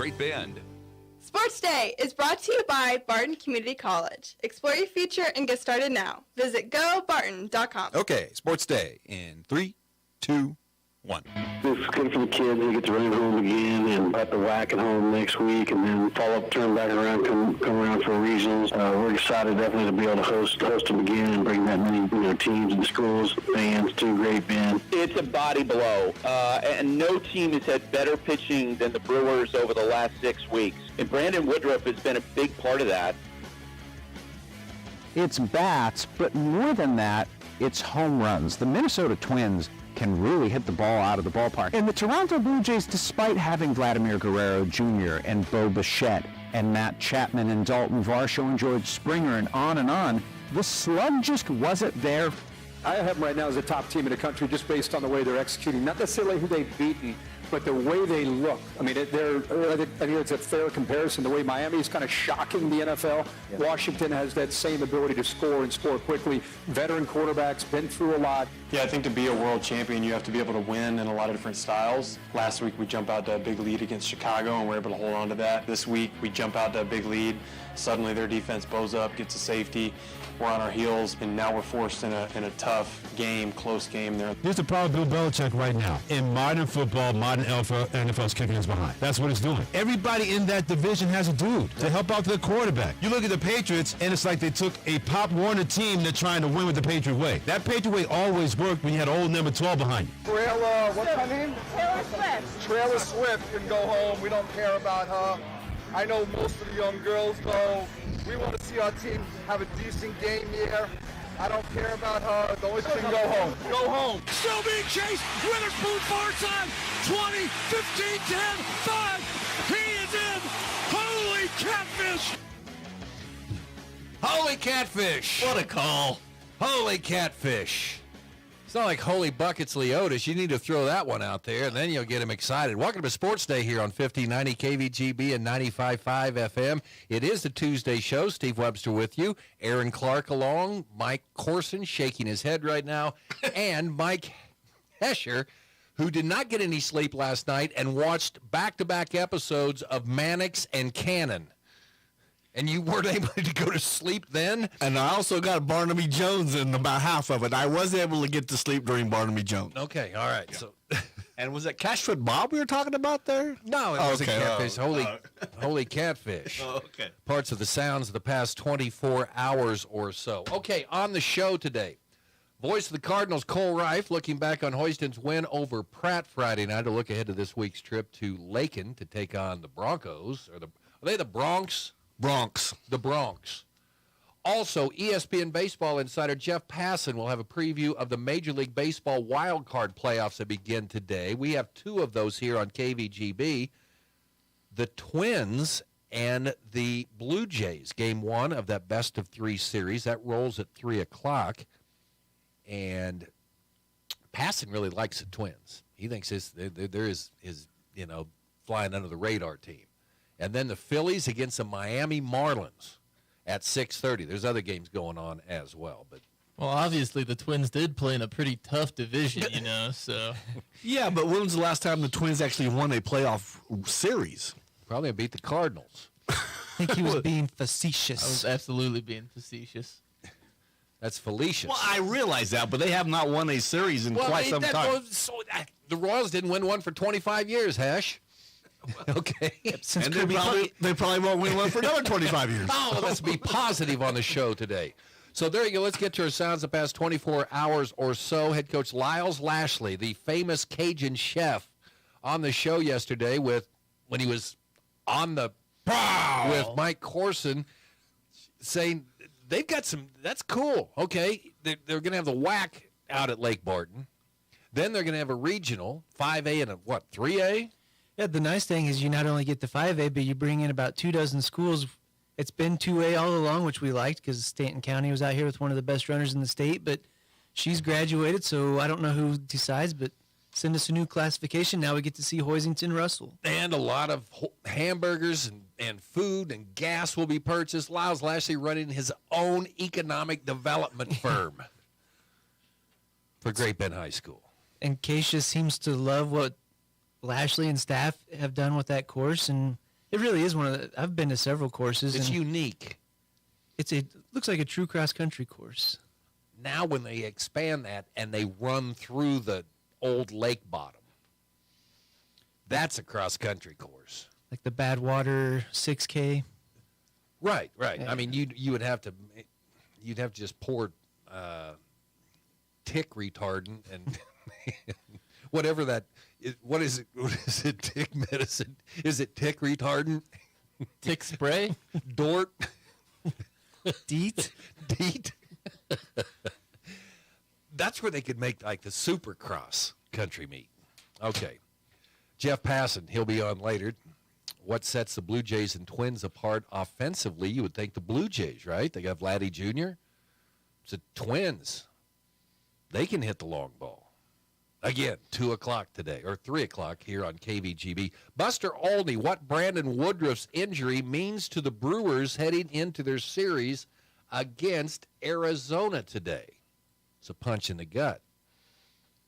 Great Bend. Sports Day is brought to you by Barton Community College. Explore your future and get started now. Visit gobarton.com. Okay, Sports Day in 3, 2, 1. It's good for the kids. They get to run home again and at the WAC at home next week, and then follow up, turn back around, come around for regionals. We're excited definitely to be able to host them again and bring that many teams and schools, fans to Great Bend. It's a body blow, and no team has had better pitching than the Brewers over the last 6 weeks. And Brandon Woodruff has been a big part of that. It's bats, but more than that, it's home runs. The Minnesota Twins can really hit the ball out of the ballpark. And the Toronto Blue Jays, despite having Vladimir Guerrero Jr. and Bo Bichette and Matt Chapman and Dalton Varsho and George Springer and on, the slug just wasn't there. I have them right now as a top team in the country just based on the way they're executing, not necessarily who they've beaten, but the way they look. I mean, I think it's a fair comparison. The way Miami is kind of shocking the NFL. Yeah. Washington has that same ability to score and score quickly. Veteran quarterbacks, been through a lot. Yeah, I think to be a world champion, you have to be able to win in a lot of different styles. Last week, we jump out to a big lead against Chicago, and we're able to hold on to that. This week, we jump out to a big lead. Suddenly, their defense bows up, gets a safety. We're on our heels, and now we're forced in a tough game, close game there. Here's the problem with Bill Belichick right now. In modern football, modern NFL's kicking us behind. That's what it's doing. Everybody in that division has a dude to help out the quarterback. You look at the Patriots, and it's like they took a Pop Warner team they're trying to win with the Patriot way. That Patriot way always worked when you had old number 12 behind you. What's her name? Taylor Swift. Taylor Swift can go home. We don't care about her. I know most of the young girls go. We want to see our team have a decent game here. I don't care about her. The only thing, go home. Go home. Still being chased. Witherspoon far side. 20, 15, 10, 5. He is in. Holy catfish. Holy catfish. What a call. Holy catfish. It's not like Holy Buckets Leotis. You need to throw that one out there, and then you'll get him excited. Welcome to Sports Day here on 1590 KVGB and 95.5 FM. It is the Tuesday show. Steve Webster with you. Aaron Clark along. Mike Corson shaking his head right now. And Mike Hesher, who did not get any sleep last night and watched back-to-back episodes of Mannix and Cannon. And you weren't able to go to sleep then? And I also got Barnaby Jones in about half of it. I was able to get to sleep during Barnaby Jones. Okay, all right. Yeah. So, and was it Cashfoot Bob we were talking about there? No, it was a catfish. Holy catfish. Oh, okay. Parts of the sounds of the past 24 hours or so. Okay, on the show today, voice of the Cardinals, Cole Reif, looking back on Houston's win over Pratt Friday night to look ahead to this week's trip to Lakin to take on the Broncos. Are they the Bronx? The Bronx. Also, ESPN baseball insider Jeff Passan will have a preview of the Major League Baseball wild card playoffs that begin today. We have two of those here on KVGB. The Twins and the Blue Jays, game one of that best-of-3 series. That rolls at 3 o'clock. And Passan really likes the Twins. He thinks there is flying under the radar team. And then the Phillies against the Miami Marlins at 6:30. There's other games going on as well. Well, obviously the Twins did play in a pretty tough division, so. Yeah, but when was the last time the Twins actually won a playoff series? Probably beat the Cardinals. I think he was being facetious. I was absolutely being facetious. That's fallacious. Well, I realize that, but they have not won a series in quite some time. The Royals didn't win one for 25 years, Hash. Okay. And they probably won't win one for another 25 years. Oh, let's be positive on the show today. So there you go. Let's get to our sounds the past 24 hours or so. Head coach Lyles Lashley, the famous Cajun chef, on the show yesterday when he was on the with Mike Corson, saying they've got some. That's cool. Okay, they're going to have the WAC out at Lake Barton. Then they're going to have a regional 5A and a 3A. Yeah, the nice thing is you not only get the 5A, but you bring in about 24 schools. It's been 2A all along, which we liked because Stanton County was out here with one of the best runners in the state. But she's graduated, so I don't know who decides, but send us a new classification. Now we get to see Hoisington Russell. And a lot of hamburgers and food and gas will be purchased. Lyles Lashley running his own economic development firm for Great Bend High School. And Keisha seems to love what Lashley and staff have done with that course, and It really is one of the. I've been to several courses. It's and unique. Looks like a true cross country course. Now when they expand that and they run through the old lake bottom, that's a cross country course. Like the Badwater 6K. Right. Yeah. I mean, you'd have to just pour tick retardant and whatever that is. What is it? What is it? Tick medicine? Is it tick retardant? Tick spray? Dort? Deet? Deet? That's where they could make like the supercross country meet. Okay. Jeff Passan, he'll be on later. What sets the Blue Jays and Twins apart offensively? You would think the Blue Jays, right? They got Vladdy Jr. It's the Twins. They can hit the long ball. Again, 2 o'clock today, or 3 o'clock here on KVGB. Buster Olney, what Brandon Woodruff's injury means to the Brewers heading into their series against Arizona today. It's a punch in the gut.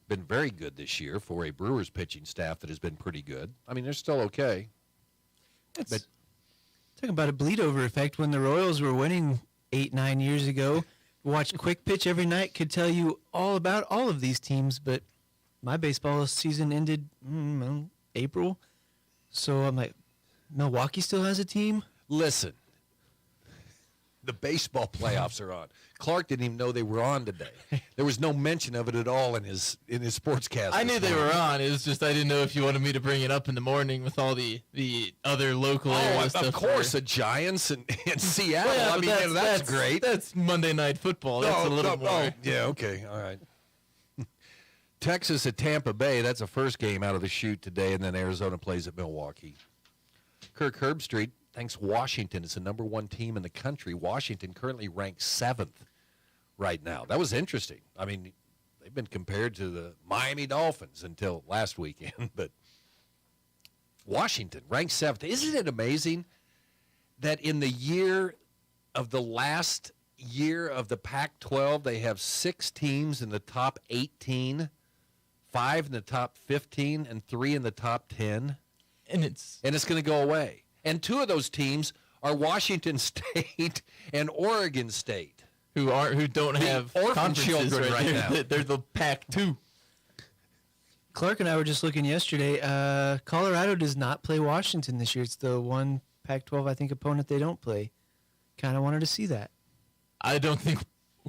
Been very good this year for a Brewers pitching staff that has been pretty good. I mean, they're still okay. But talking about a bleed-over effect, when the Royals were winning 8-9 years ago, watch Quick Pitch every night, could tell you all about all of these teams, but my baseball season ended April, so I'm like, Milwaukee still has a team? Listen, the baseball playoffs are on. Clark didn't even know they were on today. There was no mention of it at all in his sportscast. I knew they were on. It was just I didn't know if you wanted me to bring it up in the morning with all the other local area stuff. Of course, the Giants and Seattle. Well, yeah, I mean, that's great. That's Monday Night Football. That's a little more. Yeah, okay, all right. Texas at Tampa Bay. That's the first game out of the chute today, and then Arizona plays at Milwaukee. Kirk Herbstreit thinks Washington is the number 1 team in the country. Washington currently ranked 7th right now. That was interesting. I mean, they've been compared to the Miami Dolphins until last weekend, but Washington ranked 7th. Isn't it amazing that in the year of the last year of the Pac-12, they have 6 teams in the top 18, 5 in the top 15, and 3 in the top 10? And it's going to go away. And 2 of those teams are Washington State and Oregon State, who don't have orphan children right now. They're the Pac-2. Clark and I were just looking yesterday. Colorado does not play Washington this year. It's the one Pac-12, I think, opponent they don't play. Kind of wanted to see that. I don't think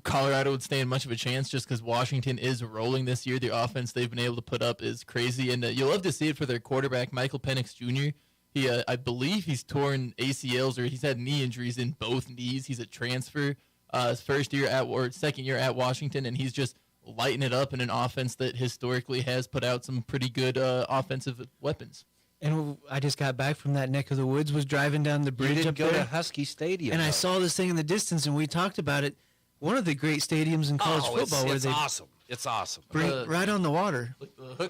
Colorado would stand much of a chance just because Washington is rolling this year. The offense they've been able to put up is crazy, and you'll love to see it for their quarterback, Michael Penix Jr. He, I believe he's torn ACLs or he's had knee injuries in both knees. He's a transfer, his second year at Washington, and he's just lighting it up in an offense that historically has put out some pretty good offensive weapons. And I just got back from that neck of the woods, was driving down the bridge You didn't up go there. to Husky Stadium. And I though. saw this thing in the distance, and we talked about it. One of the great stadiums in college football where it's they awesome. It's awesome. bring right on the water.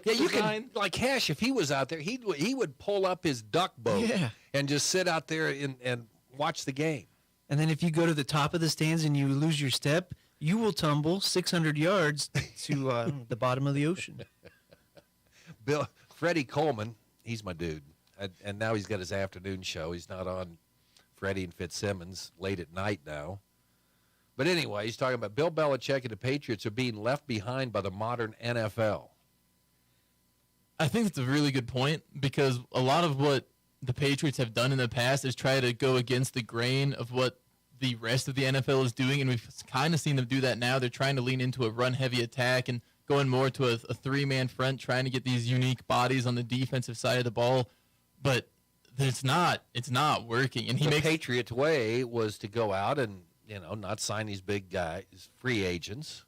Yeah, you can, like Cash, if he was out there, he would pull up his duck boat and just sit out there and watch the game. And then if you go to the top of the stands and you lose your step, you will tumble 600 yards to the bottom of the ocean. Freddie Coleman, he's my dude. And now he's got his afternoon show. He's not on Freddie and Fitzsimmons late at night now. But anyway, he's talking about Bill Belichick and the Patriots are being left behind by the modern NFL. I think it's a really good point because a lot of what the Patriots have done in the past is try to go against the grain of what the rest of the NFL is doing, and we've kind of seen them do that now. They're trying to lean into a run-heavy attack and going more to a three-man front, trying to get these unique bodies on the defensive side of the ball. But it's not working. And the Patriots way was to go out and not sign these big guys, free agents.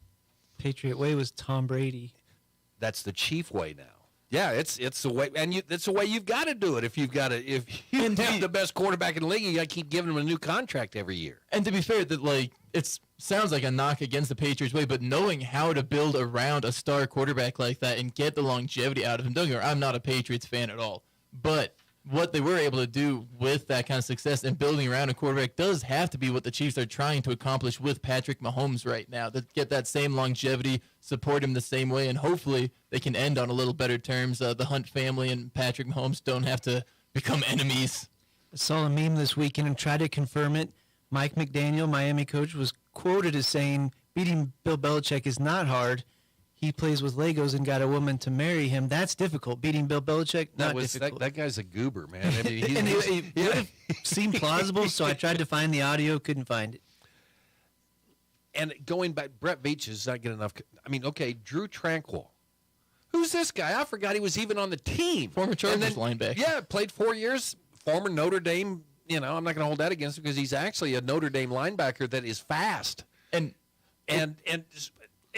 Patriot way was Tom Brady. That's the Chief way now. Yeah, it's the way, and it's the way you've got to do it. If you have the best quarterback in the league, you got to keep giving him a new contract every year. And to be fair, that it sounds like a knock against the Patriots way, but knowing how to build around a star quarterback like that and get the longevity out of him. Don't get me wrong, I'm not a Patriots fan at all, but what they were able to do with that kind of success and building around a quarterback does have to be what the Chiefs are trying to accomplish with Patrick Mahomes right now. To get that same longevity, support him the same way, and hopefully they can end on a little better terms. The Hunt family and Patrick Mahomes don't have to become enemies. I saw a meme this weekend and tried to confirm it. Mike McDaniel, Miami coach, was quoted as saying, beating Bill Belichick is not hard. He plays with Legos and got a woman to marry him. That's difficult. Beating Bill Belichick, not difficult. That guy's a goober, man. I mean, And it would have seemed plausible, so I tried to find the audio, couldn't find it. And going back, Brett Veach is not getting enough. I mean, okay, Drew Tranquil. Who's this guy? I forgot he was even on the team. Former Chargers linebacker. Yeah, played 4 years. Former Notre Dame. You know, I'm not going to hold that against him because he's actually a Notre Dame linebacker that is fast. And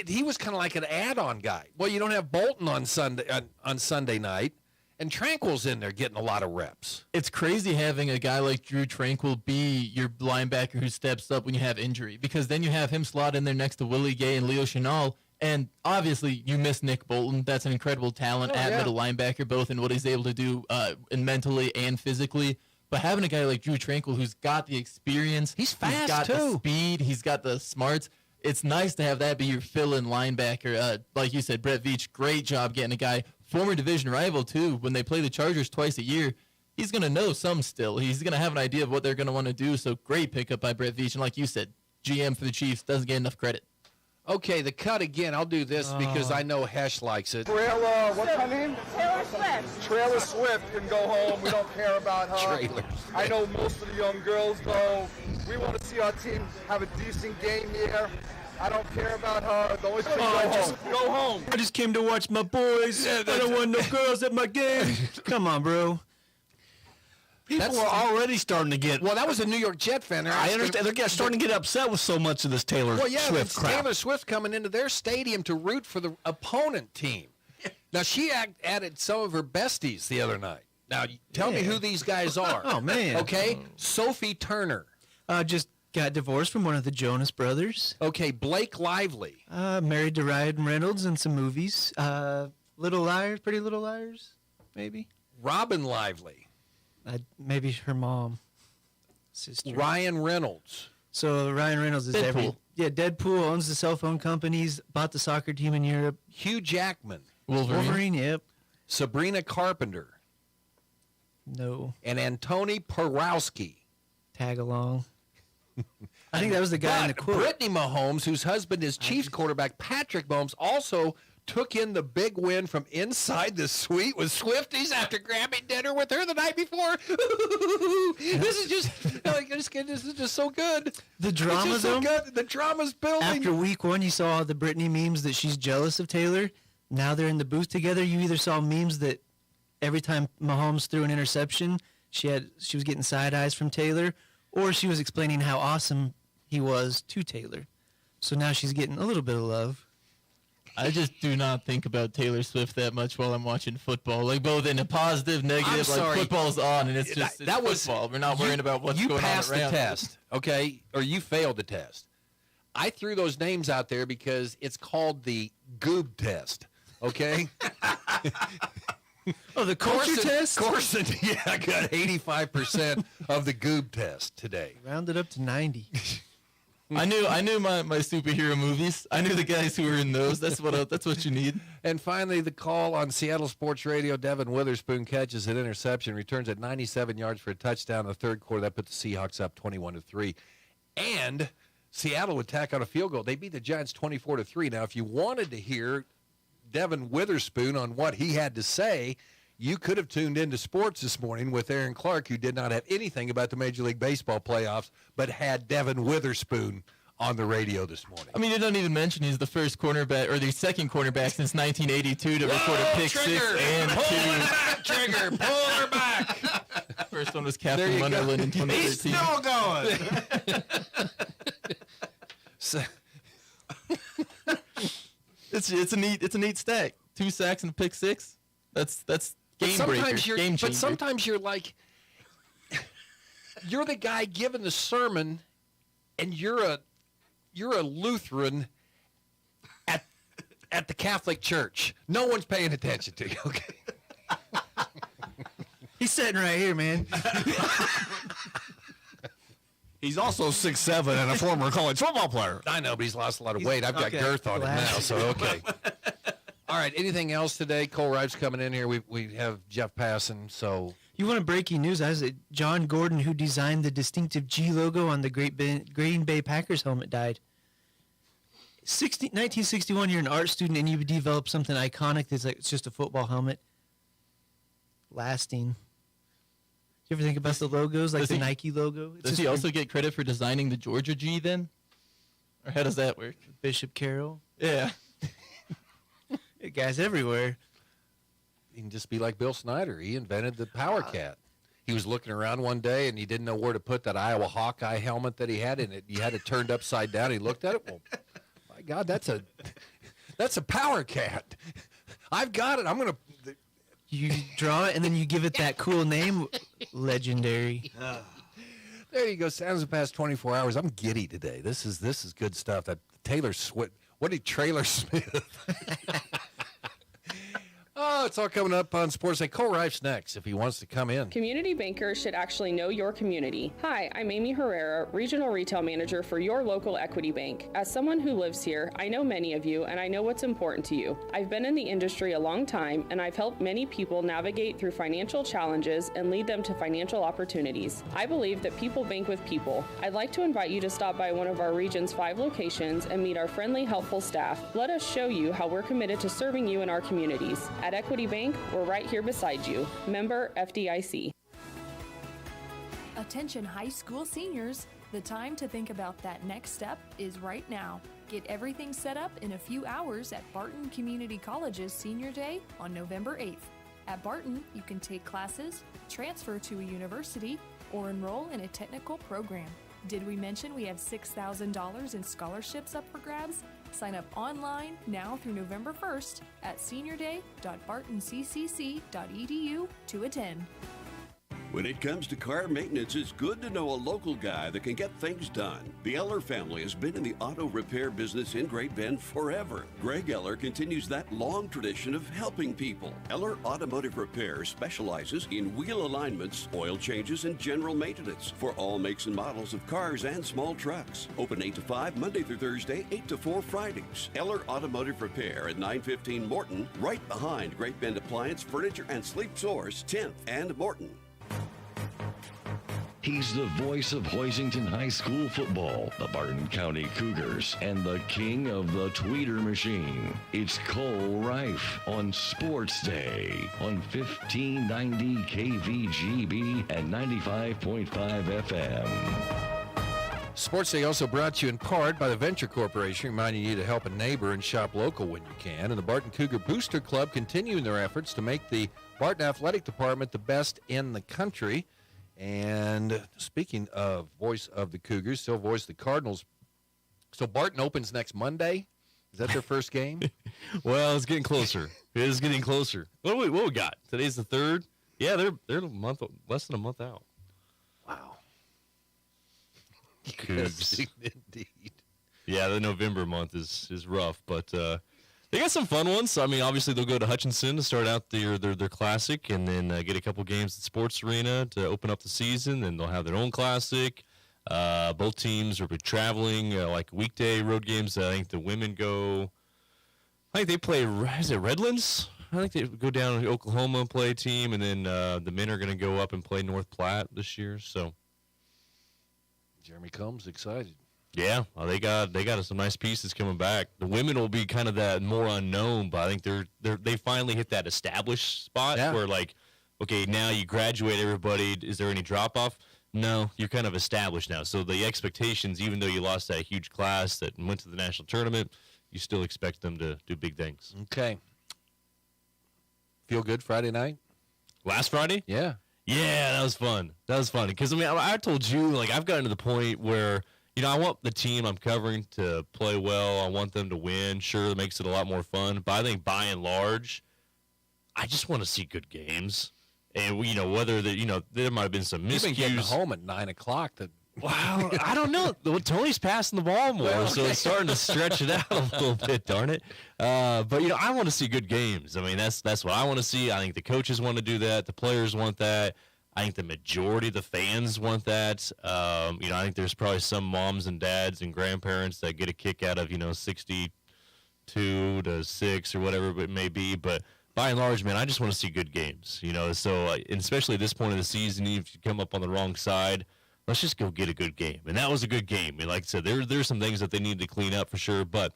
he was kind of like an add-on guy. Well, you don't have Bolton on Sunday night, and Tranquil's in there getting a lot of reps. It's crazy having a guy like Drew Tranquil be your linebacker who steps up when you have injury, because then you have him slot in there next to Willie Gay and Leo Chenal, and obviously you miss Nick Bolton. That's an incredible talent middle linebacker, both in what he's able to do and mentally and physically. But having a guy like Drew Tranquil who's got the experience, he's fast he's got too. the speed, he's got the smarts. It's nice to have that be your fill-in linebacker. Like you said, Brett Veach, great job getting a guy, former division rival too. When they play the Chargers twice a year, he's going to know some still. He's going to have an idea of what they're going to want to do. So great pickup by Brett Veach. And like you said, GM for the Chiefs doesn't get enough credit. Okay, the cut again. I'll do this because I know Hesh likes it. What's her name? Taylor Swift. Taylor Swift can go home. We don't care about her. Trailer. I know most of the young girls go. We want to see our team have a decent game here. I don't care about her. The only thing, go home. I just came to watch my boys. I don't want no girls at my game. Come on, bro. People are already starting to get. Well, that was a New York Jet fan. I understand. They're starting to get upset with so much of this Taylor Swift it's crap. Taylor Swift coming into their stadium to root for the opponent team. Now, she added some of her besties the other night. Now, tell me who these guys are. Oh, man. Okay, Sophie Turner. Just got divorced from one of the Jonas brothers. Okay, Blake Lively. Married to Ryan Reynolds in some movies. Little Liars, Pretty Little Liars, maybe. Robin Lively. Maybe her mom, sister. Ryan Reynolds. So Ryan Reynolds is Deadpool. Deadpool owns the cell phone companies, bought the soccer team in Europe. Hugh Jackman. Wolverine, yep. Sabrina Carpenter. No. And Antoni Porowski. Tag along. I think that was the guy in the quote. Brittany Mahomes, whose husband is Chiefs quarterback Patrick Mahomes, also took in the big win from inside the suite with Swifties after grabbing dinner with her the night before. This is just so good. The drama, it's just so good. The drama's building. After week one, you saw the Brittany memes that she's jealous of Taylor. Now they're in the booth together. You either saw memes that every time Mahomes threw an interception, she was getting side eyes from Taylor, or she was explaining how awesome he was to Taylor. So now she's getting a little bit of love. I just do not think about Taylor Swift that much while I'm watching football. Like both in a positive, negative. Like football's on, and it's just that was football. We're not worrying about what's going on around. You passed the test, okay, or you failed the test. I threw those names out there because it's called the Goob test, okay? Oh, the culture test? Corson, yeah, I got 85% of the Goob test today. Rounded up to 90. I knew my superhero movies. I knew the guys who were in those. That's what you need. And finally, the call on Seattle Sports Radio. Devin Witherspoon catches an interception, returns at 97 yards for a touchdown in the third quarter. That put the Seahawks up 21-3. And Seattle would tack on a field goal. They beat the Giants 24-3. Now, if you wanted to hear Devin Witherspoon on what he had to say, you could have tuned into sports this morning with Aaron Clark, who did not have anything about the Major League Baseball playoffs, but had Devin Witherspoon on the radio this morning. I mean, you don't even mention he's the first cornerback or the second cornerback since 1982 to record a pick six and two. Trigger, pull her back. First one was Captain Munderland in 2013. He's still going. So, it's a neat stack. 2 sacks and a pick six. That's game breaker. Game changer. But sometimes you're like, you're the guy giving the sermon, and you're a Lutheran at the Catholic Church. No one's paying attention to you. Okay. He's sitting right here, man. He's also 6'7" and a former college football player. I know, but he's lost a lot of weight. I've got girth on him now, so okay. All right, anything else today? Cole Ripe's coming in here. We have Jeff Passan, so You want a breaking news? John Gordon, who designed the distinctive G logo on the Green Bay Packers helmet, died. 1961, you're an art student and you develop something iconic that's like it's just a football helmet. Lasting. You ever think about the logos, like the Nike logo? Does he also get credit for designing the Georgia G then? Or how does that work? Bishop Carroll? Yeah. Guys everywhere. You can just be like Bill Snyder. He invented the Power Cat. He was looking around one day, and he didn't know where to put that Iowa Hawkeye helmet that he had in it. He had it turned upside down. He looked at it. Well, my God, that's a Power Cat. I've got it. I'm going to... You draw it, and then you give it that cool name. Legendary. There you go. Sounds the past 24 hours. I'm giddy today. This is good stuff. That Taylor Swift. What did Trailer Smith? Oh, it's all coming up on Sports Day. Cole Rife's next if he wants to come in. Community bankers should actually know your community. Hi, I'm Amy Herrera, Regional Retail Manager for your local Equity Bank. As someone who lives here, I know many of you and I know what's important to you. I've been in the industry a long time and I've helped many people navigate through financial challenges and lead them to financial opportunities. I believe that people bank with people. I'd like to invite you to stop by one of our region's 5 locations and meet our friendly, helpful staff. Let us show you how we're committed to serving you in our communities. At Equity Bank, we're right here beside you. Member FDIC. Attention high school seniors, the time to think about that next step is right now. Get everything set up in a few hours at Barton Community College's Senior Day on November 8th. At Barton, you can take classes, transfer to a university, or enroll in a technical program. Did we mention we have $6,000 in scholarships up for grabs? Sign up online now through November 1st at seniorday.bartoncccc.edu to attend. When it comes to car maintenance, it's good to know a local guy that can get things done. The Eller family has been in the auto repair business in Great Bend forever. Greg Eller continues that long tradition of helping people. Eller Automotive Repair specializes in wheel alignments, oil changes, and general maintenance for all makes and models of cars and small trucks. Open 8 to 5 Monday through Thursday, 8 to 4 Fridays. Eller Automotive Repair at 915 Morton, right behind Great Bend Appliance, Furniture, and Sleep Source, 10th and Morton. He's the voice of Hoisington High School football, the Barton County Cougars, and the king of the tweeter machine. It's Cole Rife on Sports Day on 1590 KVGB and 95.5 FM. Sports Day also brought to you in part by the Venture Corporation, reminding you to help a neighbor and shop local when you can. And the Barton Cougar Booster Club continuing their efforts to make the Barton Athletic Department the best in the country. And speaking of voice of the Cougars, still voice the Cardinals. So Barton opens next Monday. Is that their first game? Well, it's getting closer. It is getting closer. What we got? Today's the 3rd. Yeah, they're a month, less than a month out. Wow. Cougs. Indeed. Yeah, the November month is rough, but they got some fun ones. I mean, obviously they'll go to Hutchinson to start out their classic, and then get a couple games at Sports Arena to open up the season. And they'll have their own classic. Both teams will be traveling like weekday road games. I think the women go. I think they play. Is it Redlands? I think they go down to Oklahoma and play a team, and then the men are going to go up and play North Platte this year. So Jeremy Combs excited. Yeah, well, they got some nice pieces coming back. The women will be kind of that more unknown, but I think they finally hit that established spot where like, okay, now you graduate everybody. Is there any drop off? No, you're kind of established now. So the expectations, even though you lost that huge class that went to the national tournament, you still expect them to do big things. Okay. Feel good Friday night? Last Friday? Yeah. Yeah, that was fun. That was fun because I mean I told you like I've gotten to the point where. You know, I want the team I'm covering to play well. I want them to win. Sure, it makes it a lot more fun. But I think by and large, I just want to see good games. And, you know, whether there might have been some miscues. You've been getting home at 9 o'clock. Wow, I don't know. Well, Tony's passing the ball more, so it's starting to stretch it out a little bit, darn it. But, you know, I want to see good games. I mean, that's what I want to see. I think the coaches want to do that. The players want that. I think the majority of the fans want that. You know, I think there's probably some moms and dads and grandparents that get a kick out of, 62 to 6 or whatever it may be. But by and large, man, I just want to see good games. So and especially at this point of the season, if you come up on the wrong side, let's just go get a good game. And that was a good game. And like I said, there's some things that they need to clean up for sure, but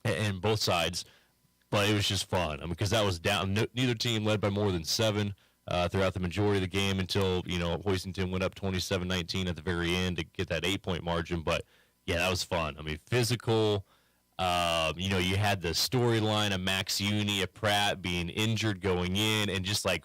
and both sides. But it was just fun. Because that was down. Neither team led by more than 7 throughout the majority of the game until, Hoisington went up 27-19 at the very end to get that 8-point margin. But, yeah, that was fun. Physical. You had the storyline of Max Uni of Pratt being injured going in, and just like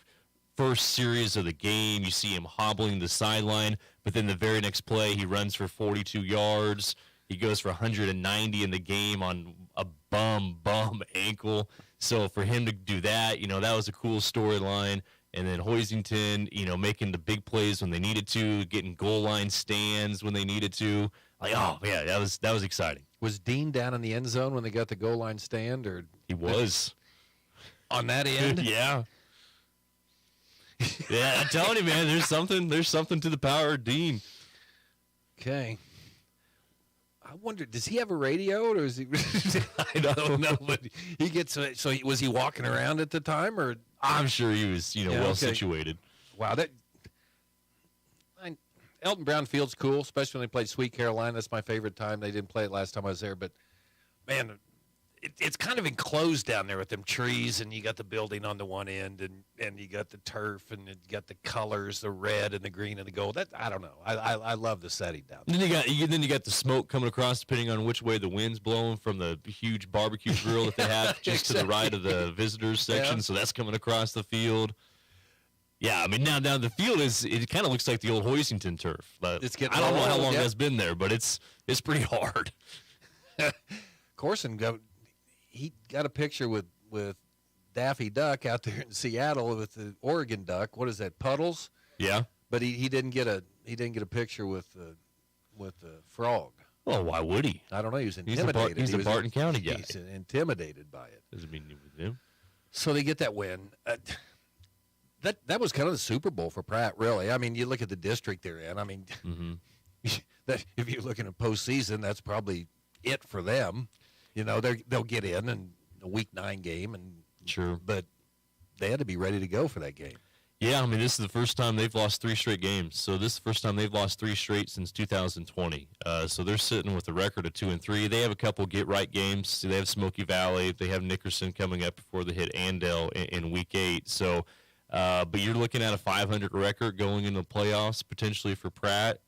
first series of the game, you see him hobbling the sideline, but then the very next play, he runs for 42 yards. He goes for 190 in the game on a bum ankle. So for him to do that, that was a cool storyline. And then Hoisington, making the big plays when they needed to, getting goal line stands when they needed to. Like, oh yeah, that was exciting. Was Dean down in the end zone when they got the goal line stand, or he was on that end? Yeah. Yeah, I'm telling you, man, there's something to the power of Dean. Okay. I wonder, does he have a radio, or is he? I don't know, but he gets. So was he walking around at the time, or? I'm sure he was, well situated. Wow, Elton Brown Field's cool, especially when they played Sweet Carolina. That's my favorite time. They didn't play it last time I was there, but man, it's kind of enclosed down there with them trees, and you got the building on the one end, and you got the turf, and you got the colors, the red and the green and the gold. I don't know. I love the setting down there. Then you got the smoke coming across, depending on which way the wind's blowing from the huge barbecue grill that they have just to the right of the visitors section. Yeah. So that's coming across the field. Yeah, now down the field it kind of looks like the old Hoisington turf. It's getting I don't know how old, long yeah. that's been there, but it's pretty hard. Corson he got a picture with Daffy Duck out there in Seattle with the Oregon Duck. What is that, Puddles? Yeah. But he didn't get a picture with the frog. Well, why would he? I don't know. He was intimidated. He's a Barton County guy. He's intimidated by it. Doesn't mean with him. So they get that win. That was kind of the Super Bowl for Pratt, really. You look at the district they're in. That if you're looking at postseason, that's probably it for them. They'll get in a Week 9 game, and sure, but they had to be ready to go for that game. Yeah, this is the first time they've lost 3 straight games. So this is the first time they've lost 3 straight since 2020. So they're sitting with a record of 2-3. They have a couple get-right games. They have Smoky Valley. They have Nickerson coming up before they hit Andale in Week 8. So, but you're looking at a 500 record going into the playoffs potentially for Pratt.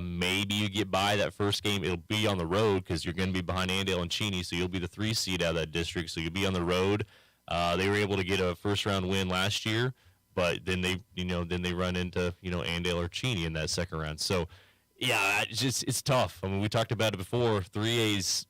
Maybe you get by that first game. It'll be on the road because you're going to be behind Andale and Cheney, so you'll be the 3 seed out of that district. So you'll be on the road. They were able to get a first-round win last year. But then they run into Andale or Cheney in that second round. So yeah, it's tough. We talked about it before. 3A's.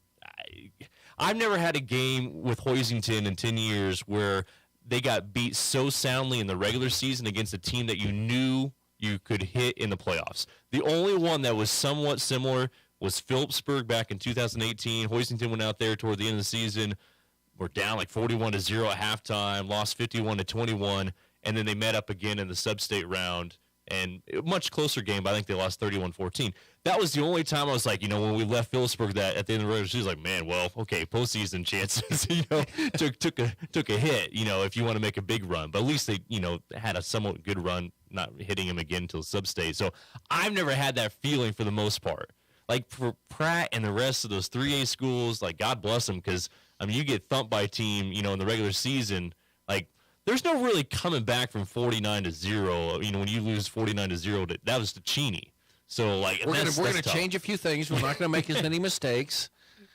I've never had a game with Hoisington in 10 years where they got beat so soundly in the regular season against a team that you knew you could hit in the playoffs. The only one that was somewhat similar was Phillipsburg back in 2018. Hoisington went out there toward the end of the season. We're down like 41-0 at halftime. Lost 51-21. And then they met up again in the sub-state round, and a much closer game, but I think they lost 31-14. That was the only time I was like, when we left Phillipsburg at the end of the regular season, like, man, well, okay, postseason chances, took a hit, if you want to make a big run. But at least they, had a somewhat good run, not hitting him again until sub-state. So I've never had that feeling for the most part. Like, for Pratt and the rest of those 3A schools, like, God bless them, because, you get thumped by a team, in the regular season, like, there's no really coming back from 49-0. When you lose 49-0, that was to Cheney. So like we're gonna change a few things. We're not gonna make as many mistakes.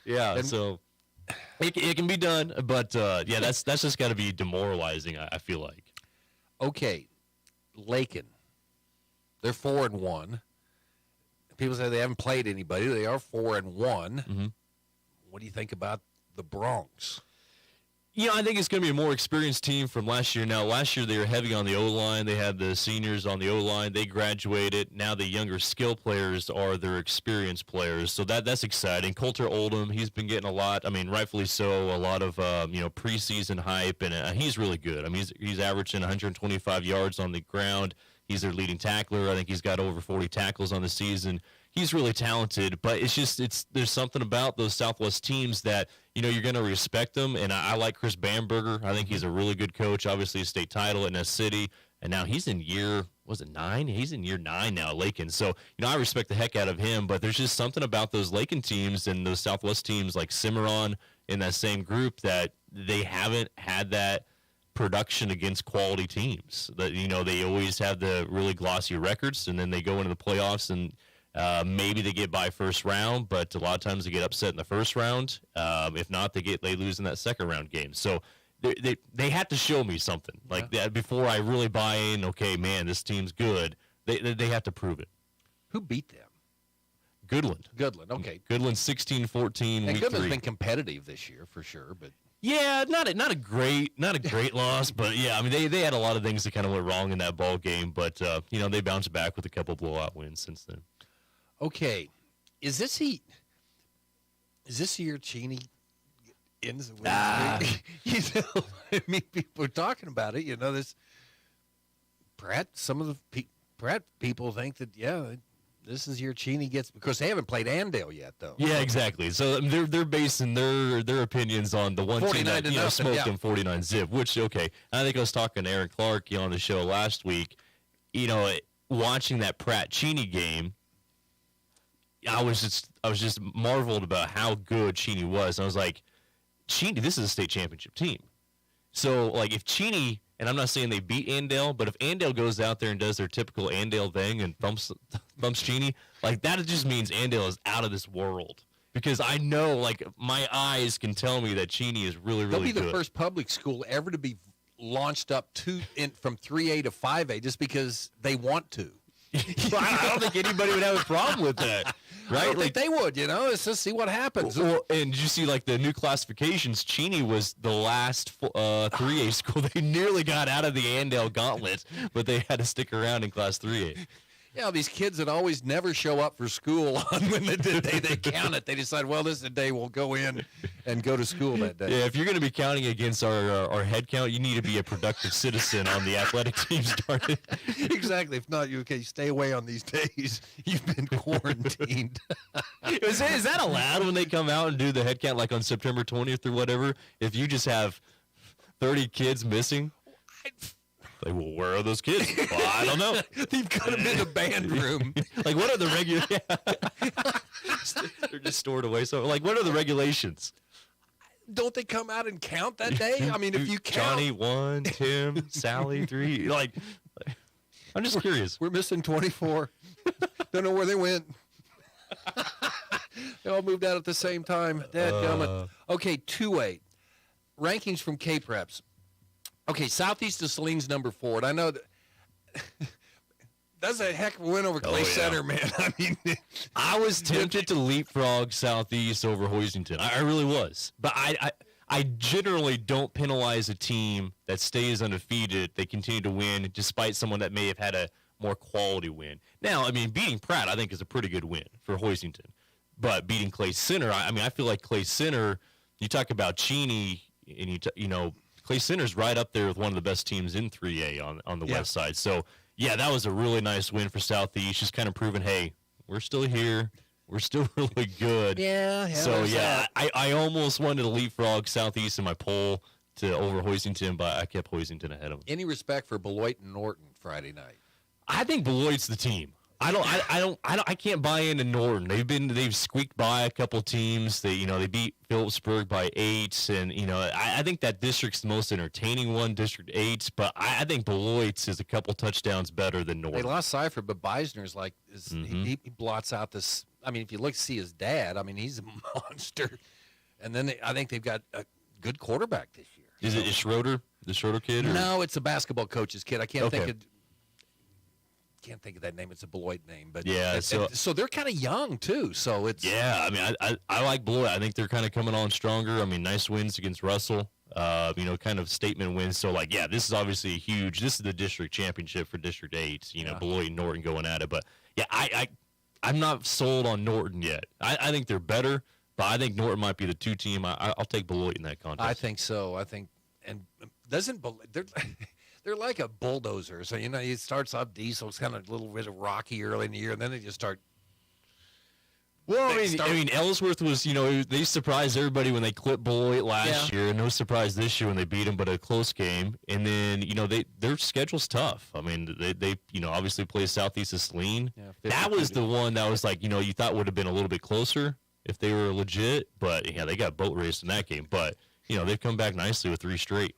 Yeah, so it can be done, but that's just got to be demoralizing. I feel like. Okay, Lakin, they're 4-1. People say they haven't played anybody. They are 4-1. Mm-hmm. What do you think about the Bronx? I think it's going to be a more experienced team from last year. Now, last year they were heavy on the O-line. They had the seniors on the O-line. They graduated. Now the younger skill players are their experienced players. So that's exciting. Coulter Oldham, he's been getting a lot. Rightfully so, a lot of, preseason hype, and he's really good. He's averaging 125 yards on the ground. He's their leading tackler. I think he's got over 40 tackles on the season. He's really talented, but there's something about those Southwest teams that, you're going to respect them. And I like Chris Bamberger. I think he's a really good coach. Obviously, a state title in Ness City. And now he's in year 9? He's in year 9 now at Lakin. So, I respect the heck out of him, but there's just something about those Lakin teams and those Southwest teams like Cimarron in that same group that they haven't had that production against quality teams. That they always have the really glossy records, and then they go into the playoffs and maybe they get by first round, but a lot of times they get upset in the first round. If not, they lose in that second round game. So they have to show me something like that before I really buy in. Okay, man, this team's good. They have to prove it. Who beat them? Goodland. Okay. Goodland 16-14. And week Goodland's 3. been competitive this year for sure, but. Yeah, not a great loss, but yeah, I mean they had a lot of things that kind of went wrong in that ball game, but they bounced back with a couple blowout wins since then. Okay, is this the year Cheney ends the win streak? I mean, people are talking about it. This Pratt. Some of the Pratt people think that this is year Cheney gets, because they haven't played Andale yet, though. Yeah, exactly. So they're basing their opinions on the one team that smoked them 49-zip. Which I think I was talking to Aaron Clark on the show last week. Watching that Pratt Cheney game, I was just marveled about how good Cheney was. And I was like, Cheney, this is a state championship team. So like if Cheney, and I'm not saying they beat Andale, but if Andale goes out there and does their typical Andale thing and thumps Cheney, like that just means Andale is out of this world. Because I know, like, my eyes can tell me that Cheney is really, really good. They'll be the first public school ever to be launched up from 3A to 5A just because they want to. I don't think anybody would have a problem with that. Right? I don't think they would, Let's just see what happens. Well, and did you see, like, the new classifications? Cheney was the last 3A school. They nearly got out of the Andale gauntlet, but they had to stick around in Class 3A. Yeah, these kids that always never show up for school on when the day they count it. They decide, well, this is the day we'll go in and go to school that day. Yeah, if you're going to be counting against our head count, you need to be a productive citizen on the athletic team started. Exactly. If not, you stay away on these days. You've been quarantined. Is that allowed when they come out and do the head count, like on September 20th or whatever? If you just have 30 kids missing? Like, well, where are those kids? Well, I don't know. They've got them in the band room. Like, what are the They're just stored away. So, like, what are the regulations? Don't they come out and count that day? I mean, if you count. Johnny 1, Tim, Sally 3. Like, I'm just curious. We're missing 24. Don't know where they went. They all moved out at the same time. Dadgummit. Okay, 2A. Rankings from K-Preps. Okay, Southeast of Saline's number 4. And I know that that's a heck of a win over Clay Center, man. I mean, I was tempted to leapfrog Southeast over Hoisington. I really was. But I generally don't penalize a team that stays undefeated. They continue to win despite someone that may have had a more quality win. Now, I mean, beating Pratt, I think, is a pretty good win for Hoisington. But beating Clay Center, I feel like Clay Center, you talk about Cheney, and Clay Center's right up there with one of the best teams in 3A on the west side. So, yeah, that was a really nice win for Southeast. Just kind of proving, hey, we're still here. We're still really good. Yeah. So, yeah, I almost wanted to leapfrog Southeast in my poll to over Hoisington, but I kept Hoisington ahead of them. Any respect for Beloit and Norton Friday night? I think Beloit's the team. I can't buy into Norton. They've squeaked by a couple teams. They beat Phillipsburg by 8, and I think that district's the most entertaining one, District 8. But I think Beloit's is a couple touchdowns better than Norton. They lost Seifert, but Beisner's he blots out this. I mean, if you see his dad, I mean, he's a monster. And then I think they've got a good quarterback this year. Is it Schroeder, the Schroeder kid? Or? No, it's a basketball coach's kid. I can't think of that name. It's a Beloit name, but yeah. So they're kind of young too. So it's I like Beloit. I think they're kind of coming on stronger. I mean, nice wins against Russell. Kind of statement wins. So this is obviously this is the district championship for District 8. Beloit and Norton going at it. But yeah, I'm not sold on Norton yet. I think they're better, but I think Norton might be the 2 team. I'll take Beloit in that contest. I think so. I think, and doesn't they're like a bulldozer. So, it starts up diesel. It's kind of a little bit of rocky early in the year, and then they just start. Well, I mean, Ellsworth was, they surprised everybody when they clipped Beloit last year, and no surprise this year when they beat them, but a close game. And then, their schedule's tough. I mean, they obviously play Southeast of Saline. Yeah, that was the one that was like, you thought would have been a little bit closer if they were legit, but yeah, they got boat raced in that game. But, they've come back nicely with 3 straight.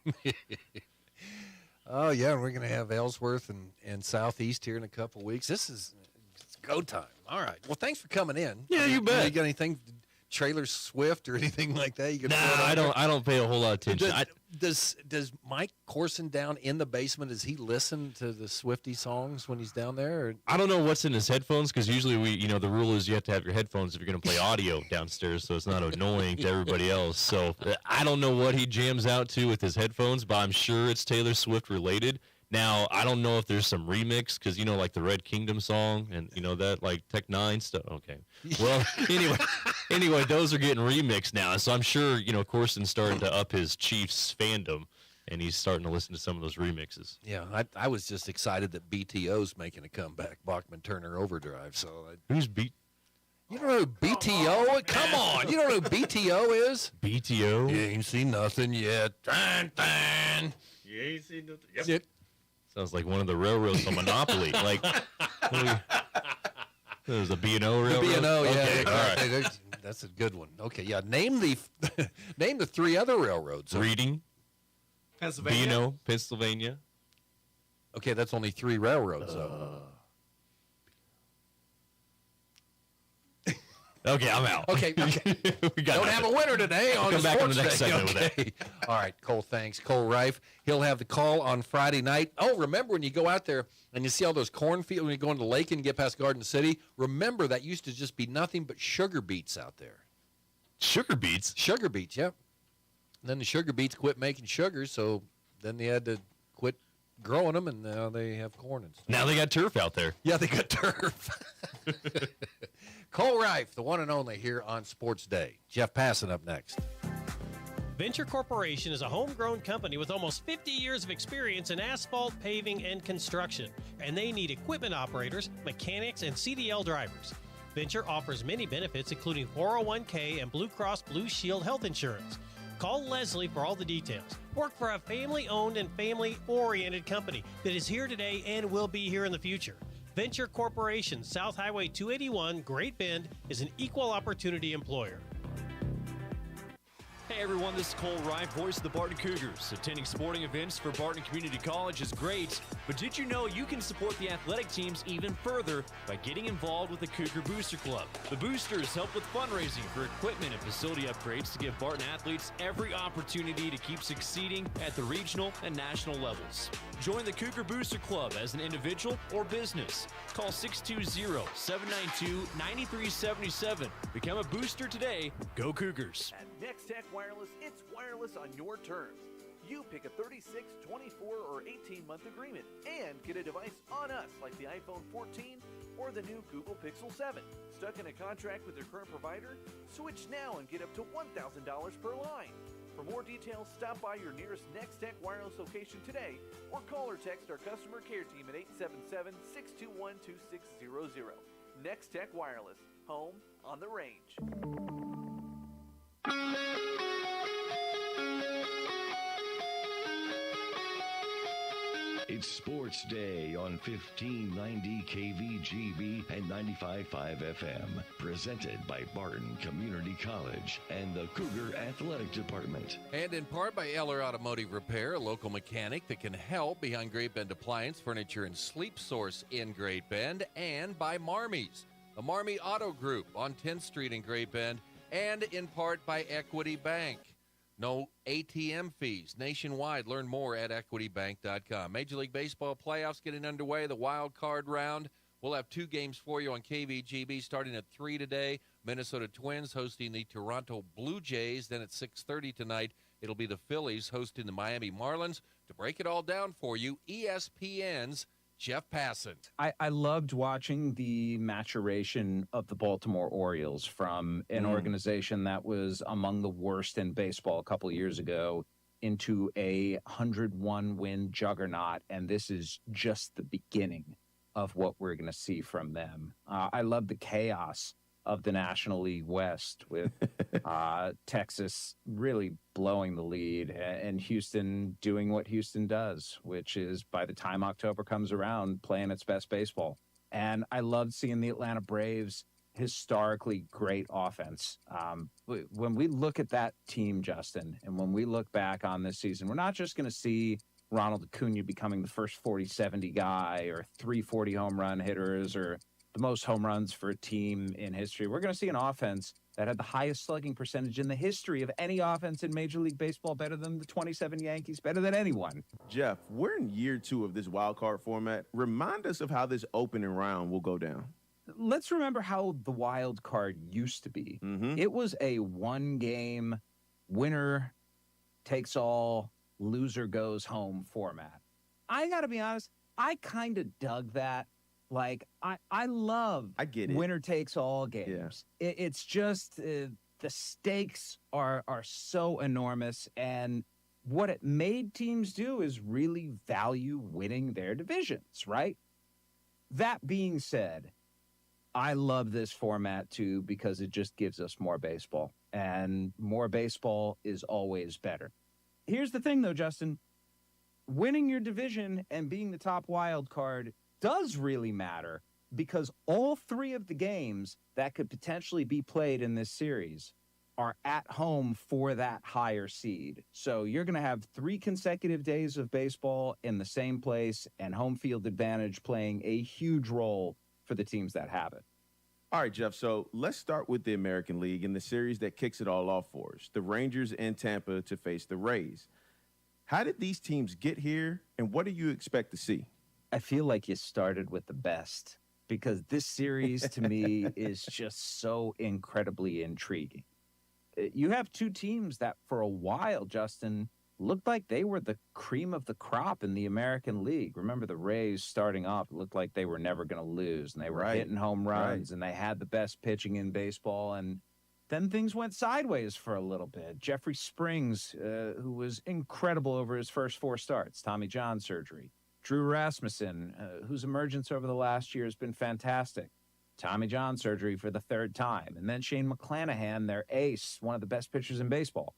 Oh, yeah, we're going to have Ellsworth and Southeast here in a couple weeks. It's go time. All right. Well, thanks for coming in. Yeah, you bet. You got anything, Trailer Swift or anything like that? I don't pay a whole lot of attention. Does Mike Corson down in the basement, does he listen to the Swiftie songs when he's down there? Or? I don't know what's in his headphones because usually the rule is you have to have your headphones if you're going to play audio downstairs so it's not annoying to everybody else. So I don't know what he jams out to with his headphones, but I'm sure it's Taylor Swift related. Now, I don't know if there's some remix because, like the Red Kingdom song and, that like Tech 9 stuff. Okay. Well, anyway, those are getting remixed now. So I'm sure, Corson's starting to up his Chiefs fandom and he's starting to listen to some of those remixes. Yeah, I was just excited that BTO's making a comeback, Bachman Turner Overdrive. So who's beat? You don't know who BTO? Come on. You don't know who BTO is? BTO? You ain't seen nothing yet. You ain't seen nothing yet. Sounds like one of the railroads on Monopoly. Like, there's a B&O railroad? The B&O, yeah. Okay, exactly. all right. That's a good one. Okay, yeah. Name the 3 other railroads. Reading. Pennsylvania. B&O, Pennsylvania. Okay, that's only 3 railroads, though. Okay, I'm out. Okay. We got Don't nothing. have a winner today on Come back on the Sports next Day. segment with that. Okay. All right, Cole, thanks. Cole Reif. He'll have the call on Friday night. Oh, remember when you go out there and you see all those cornfields, when you go into the lake and get past Garden City, remember that used to just be nothing but sugar beets out there. Sugar beets? Sugar beets, yep. And then the sugar beets quit making sugar, so then they had to quit growing them, and now they have corn and stuff. Now they got turf out there. Yeah, they got turf. Cole Reif, the one and only here on Sports Day. Jeff Passan up next. Venture Corporation is a homegrown company with almost 50 years of experience in asphalt, paving, and construction, and they need equipment operators, mechanics, and CDL drivers. Venture offers many benefits, including 401k and Blue Cross Blue Shield health insurance. Call Leslie for all the details. Work for a family-owned and family-oriented company that is here today and will be here in the future. Venture Corporation, South Highway 281, Great Bend, is an equal opportunity employer. Hey everyone, this is Cole Reif, voice of the Barton Cougars. Attending sporting events for Barton Community College is great, but did you know you can support the athletic teams even further by getting involved with the Cougar Booster Club? The Boosters help with fundraising for equipment and facility upgrades to give Barton athletes every opportunity to keep succeeding at the regional and national levels. Join the Cougar Booster Club as an individual or business. Call 620-792-9377. Become a booster today. Go Cougars. At Next Tech Wireless, it's wireless on your terms. You pick a 36, 24, or 18-month agreement and get a device on us like the iPhone 14 or the new Google Pixel 7. Stuck in a contract with your current provider? Switch now and get up to $1,000 per line. For more details, stop by your nearest Next Tech Wireless location today or call or text our customer care team at 877-621-2600. Next Tech Wireless, home on the range. It's Sports Day on 1590 KVGB and 95.5 FM. Presented by Barton Community College and the Cougar Athletic Department. And in part by Eller Automotive Repair, a local mechanic that can help behind Great Bend Appliance, Furniture, and Sleep Source in Great Bend. And by Marmy's, the Marmy Auto Group on 10th Street in Great Bend. And in part by Equity Bank. No ATM fees nationwide. Learn more at equitybank.com. Major League Baseball playoffs getting underway, the wild card round. We'll have 2 games for you on KVGB starting at 3 today. Minnesota Twins hosting the Toronto Blue Jays. Then at 6:30 tonight, it'll be the Phillies hosting the Miami Marlins. To break it all down for you, ESPN's Jeff Passan. I loved watching the maturation of the Baltimore Orioles from an organization that was among the worst in baseball a couple of years ago into a 101-win juggernaut, and this is just the beginning of what we're going to see from them. I love the chaos of the National League West with Texas really blowing the lead and Houston doing what Houston does, which is by the time October comes around, playing its best baseball. And I loved seeing the Atlanta Braves historically great offense. When we look at that team, Justin, and when we look back on this season, we're not just going to see Ronald Acuna becoming the first 40-70 guy or 340 home run hitters or the most home runs for a team in history. We're going to see an offense that had the highest slugging percentage in the history of any offense in Major League Baseball, better than the 27 Yankees, better than anyone. Jeff, we're in year 2 of this wild card format. Remind us of how this opening round will go down. Let's remember how the wild card used to be. It was a one-game winner takes all, loser goes home format. I got to be honest, I kind of dug that. Like, I love get it. Winner takes all games. Yeah. It's just the stakes are so enormous, and what it made teams do is really value winning their divisions, right? That being said, I love this format too because it just gives us more baseball, and more baseball is always better. Here's the thing, though, Justin. Winning your division and being the top wild card does really matter because all 3 of the games that could potentially be played in this series are at home for that higher seed. So you're going to have 3 consecutive days of baseball in the same place, and home field advantage playing a huge role for the teams that have it. All right, Jeff, so let's start with the American League and the series that kicks it all off for us, the Rangers in Tampa to face the Rays. How did these teams get here, and what do you expect to see? I feel like you started with the best because this series to me is just so incredibly intriguing. You have 2 teams that for a while, Justin, looked like they were the cream of the crop in the American League. Remember the Rays starting off, it looked like they were never going to lose, and they were hitting home runs, and they had the best pitching in baseball, and then things went sideways for a little bit. Jeffrey Springs, who was incredible over his first 4 starts, Tommy John surgery. Drew Rasmussen, whose emergence over the last year has been fantastic. Tommy John surgery for the 3rd time. And then Shane McClanahan, their ace, one of the best pitchers in baseball.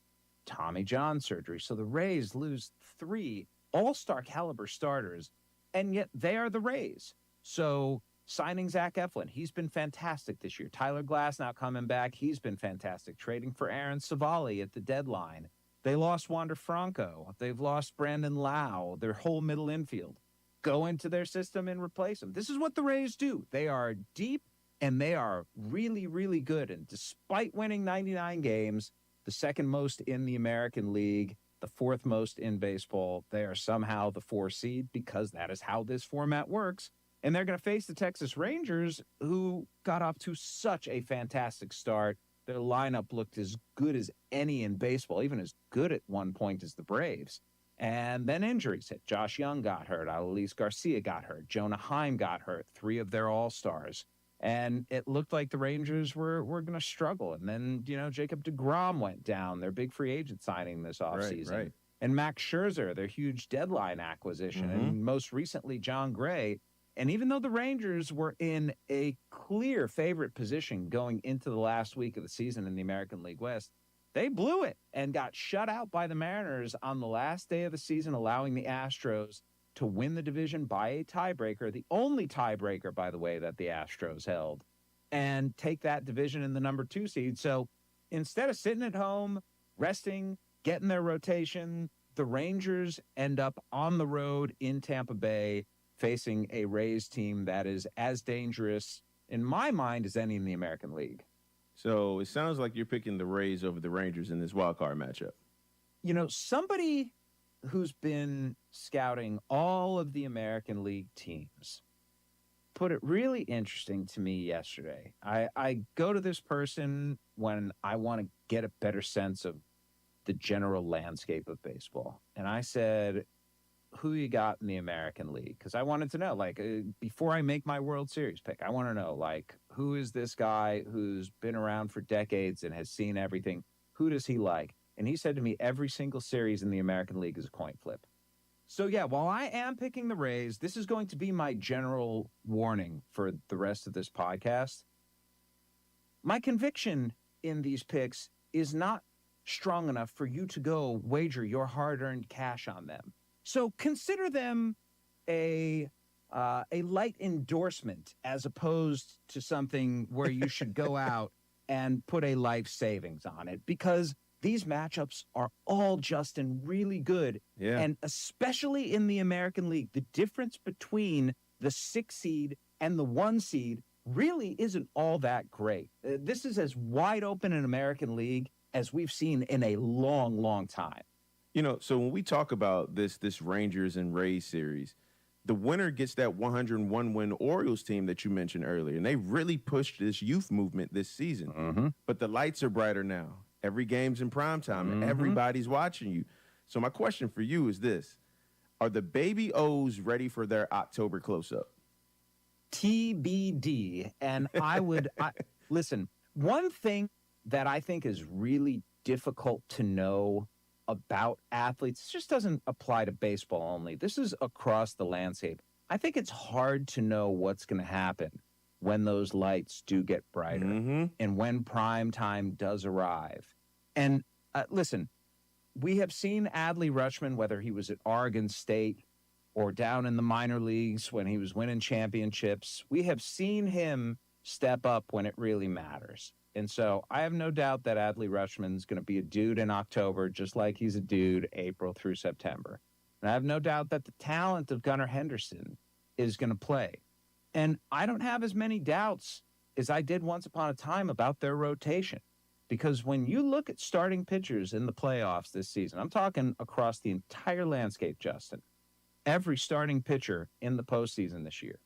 Tommy John surgery. So the Rays lose 3 all-star caliber starters, and yet they are the Rays. So signing Zach Eflin, he's been fantastic this year. Tyler Glass now coming back, he's been fantastic. Trading for Aaron Savali at the deadline. They lost Wander Franco. They've lost Brandon Lau, their whole middle infield. Go into their system and replace them. This is what the Rays do. They are deep, and they are really, really good. And despite winning 99 games, the 2nd most in the American League, the 4th most in baseball, they are somehow the 4 seed because that is how this format works. And they're going to face the Texas Rangers, who got off to such a fantastic start. Their lineup looked as good as any in baseball, even as good at one point as the Braves. And then injuries hit. Josh Young got hurt. Adolis Garcia got hurt. Jonah Heim got hurt. 3 of their all-stars. And it looked like the Rangers were going to struggle. And then, Jacob deGrom went down, their big free agent signing this offseason. Right. And Max Scherzer, their huge deadline acquisition. And most recently, John Gray. And even though the Rangers were in a clear favorite position going into the last week of the season in the American League West, they blew it and got shut out by the Mariners on the last day of the season, allowing the Astros to win the division by a tiebreaker, the only tiebreaker, by the way, that the Astros held, and take that division in the number 2 seed. So instead of sitting at home, resting, getting their rotation, the Rangers end up on the road in Tampa Bay facing a Rays team that is as dangerous, in my mind, as any in the American League. So it sounds like you're picking the Rays over the Rangers in this wild card matchup. Somebody who's been scouting all of the American League teams put it really interesting to me yesterday. I go to this person when I want to get a better sense of the general landscape of baseball. And I said, who you got in the American League? Because I wanted to know, before I make my World Series pick, I want to know, who is this guy who's been around for decades and has seen everything? Who does he like? And he said to me, every single series in the American League is a coin flip. So, yeah, while I am picking the Rays, this is going to be my general warning for the rest of this podcast. My conviction in these picks is not strong enough for you to go wager your hard-earned cash on them. So consider them a light endorsement as opposed to something where you should go out and put a life savings on it, because these matchups are all, Justin, really good. Yeah. And especially in the American League, the difference between the 6 seed and the 1 seed really isn't all that great. This is as wide open an American League as we've seen in a long, long time. You know, so when we talk about this Rangers and Rays series, the winner gets that 101-win Orioles team that you mentioned earlier, and they really pushed this youth movement this season. But the lights are brighter now. Every game's in prime time, and everybody's watching you. So my question for you is this. Are the Baby O's ready for their October close-up? TBD. And listen, one thing that I think is really difficult to know about athletes, this just doesn't apply to baseball only. This is across the landscape. I think it's hard to know what's going to happen when those lights do get brighter and when prime time does arrive. And listen, we have seen Adley Rutschman, whether he was at Oregon State or down in the minor leagues when he was winning championships, we have seen him step up when it really matters. And so I have no doubt that Adley Rutschman is going to be a dude in October, just like he's a dude April through September. And I have no doubt that the talent of Gunnar Henderson is going to play. And I don't have as many doubts as I did once upon a time about their rotation. Because when you look at starting pitchers in the playoffs this season, I'm talking across the entire landscape, Justin, every starting pitcher in the postseason this year.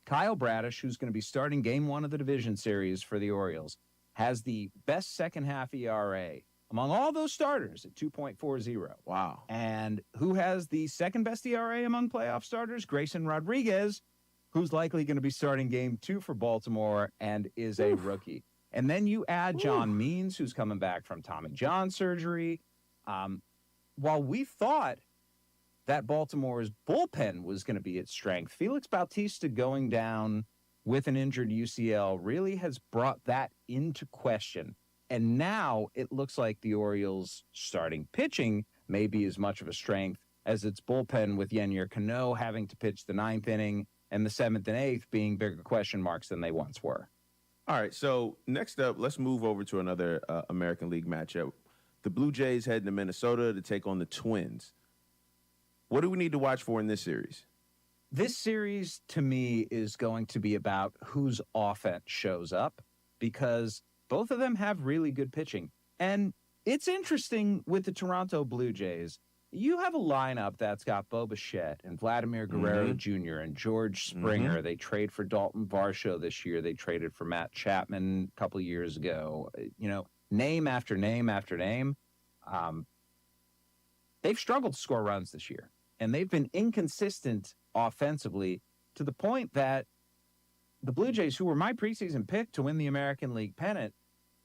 Kyle Bradish, who's going to be starting game 1 of the division series for the Orioles, has the best second half ERA among all those starters at 2.40. Wow. And who has the second best ERA among playoff starters? Grayson Rodriguez, who's likely going to be starting game 2 for Baltimore and is a rookie. And then you add John Means, who's coming back from Tommy John surgery. While we thought that Baltimore's bullpen was going to be its strength, Felix Bautista going down with an injured UCL really has brought that into question. And now it looks like the Orioles' starting pitching may be as much of a strength as its bullpen, with Yennier Cano having to pitch the 9th inning and the 7th and 8th being bigger question marks than they once were. All right, so next up, let's move over to another American League matchup. The Blue Jays heading to Minnesota to take on the Twins. What do we need to watch for in this series? This series, to me, is going to be about whose offense shows up, because both of them have really good pitching. And it's interesting with the Toronto Blue Jays. You have a lineup that's got Bo Bichette and Vladimir Guerrero Jr. and George Springer. They trade for Dalton Varsho this year. They traded for Matt Chapman a couple of years ago. You know, name after name after name. They've struggled to score runs this year, and they've been inconsistent offensively to the point that the Blue Jays, who were my preseason pick to win the American League pennant,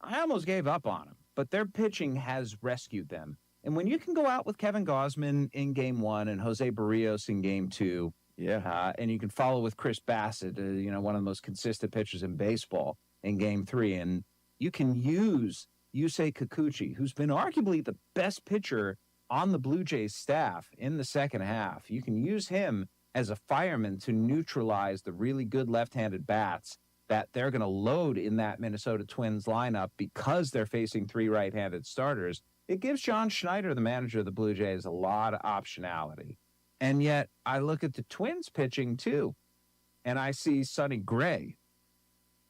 I almost gave up on them. But their pitching has rescued them. And when you can go out with Kevin Gausman in game 1 and Jose Barrios in game 2, and you can follow with Chris Bassett, one of the most consistent pitchers in baseball, in game 3, and you can use Yusei Kikuchi, who's been arguably the best pitcher on the Blue Jays staff in the second half. You can use him as a fireman to neutralize the really good left-handed bats that they're going to load in that Minnesota Twins lineup because they're facing 3 right-handed starters. It gives John Schneider, the manager of the Blue Jays, a lot of optionality. And yet I look at the Twins pitching too, and I see Sonny Gray.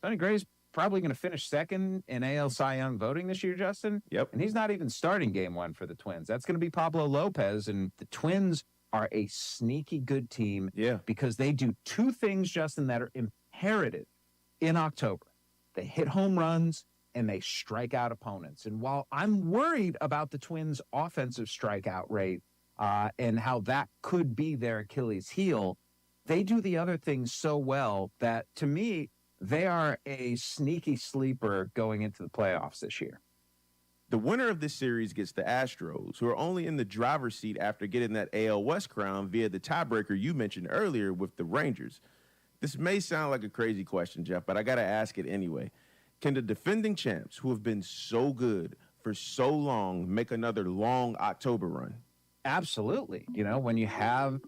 Sonny Gray's probably going to finish second in AL Cy Young voting this year, Justin. Yep. And he's not even starting game 1 for the Twins. That's going to be Pablo Lopez. And the Twins are a sneaky good team because they do 2 things, Justin, that are imperative in October. They hit home runs and they strike out opponents. And while I'm worried about the Twins' offensive strikeout rate and how that could be their Achilles heel, they do the other things so well that, to me, they are a sneaky sleeper going into the playoffs this year. The winner of this series gets the Astros, who are only in the driver's seat after getting that AL West crown via the tiebreaker you mentioned earlier with the Rangers. This may sound like a crazy question, Jeff, but I got to ask it anyway. Can the defending champs, who have been so good for so long, make another long October run? Absolutely. You know, when you have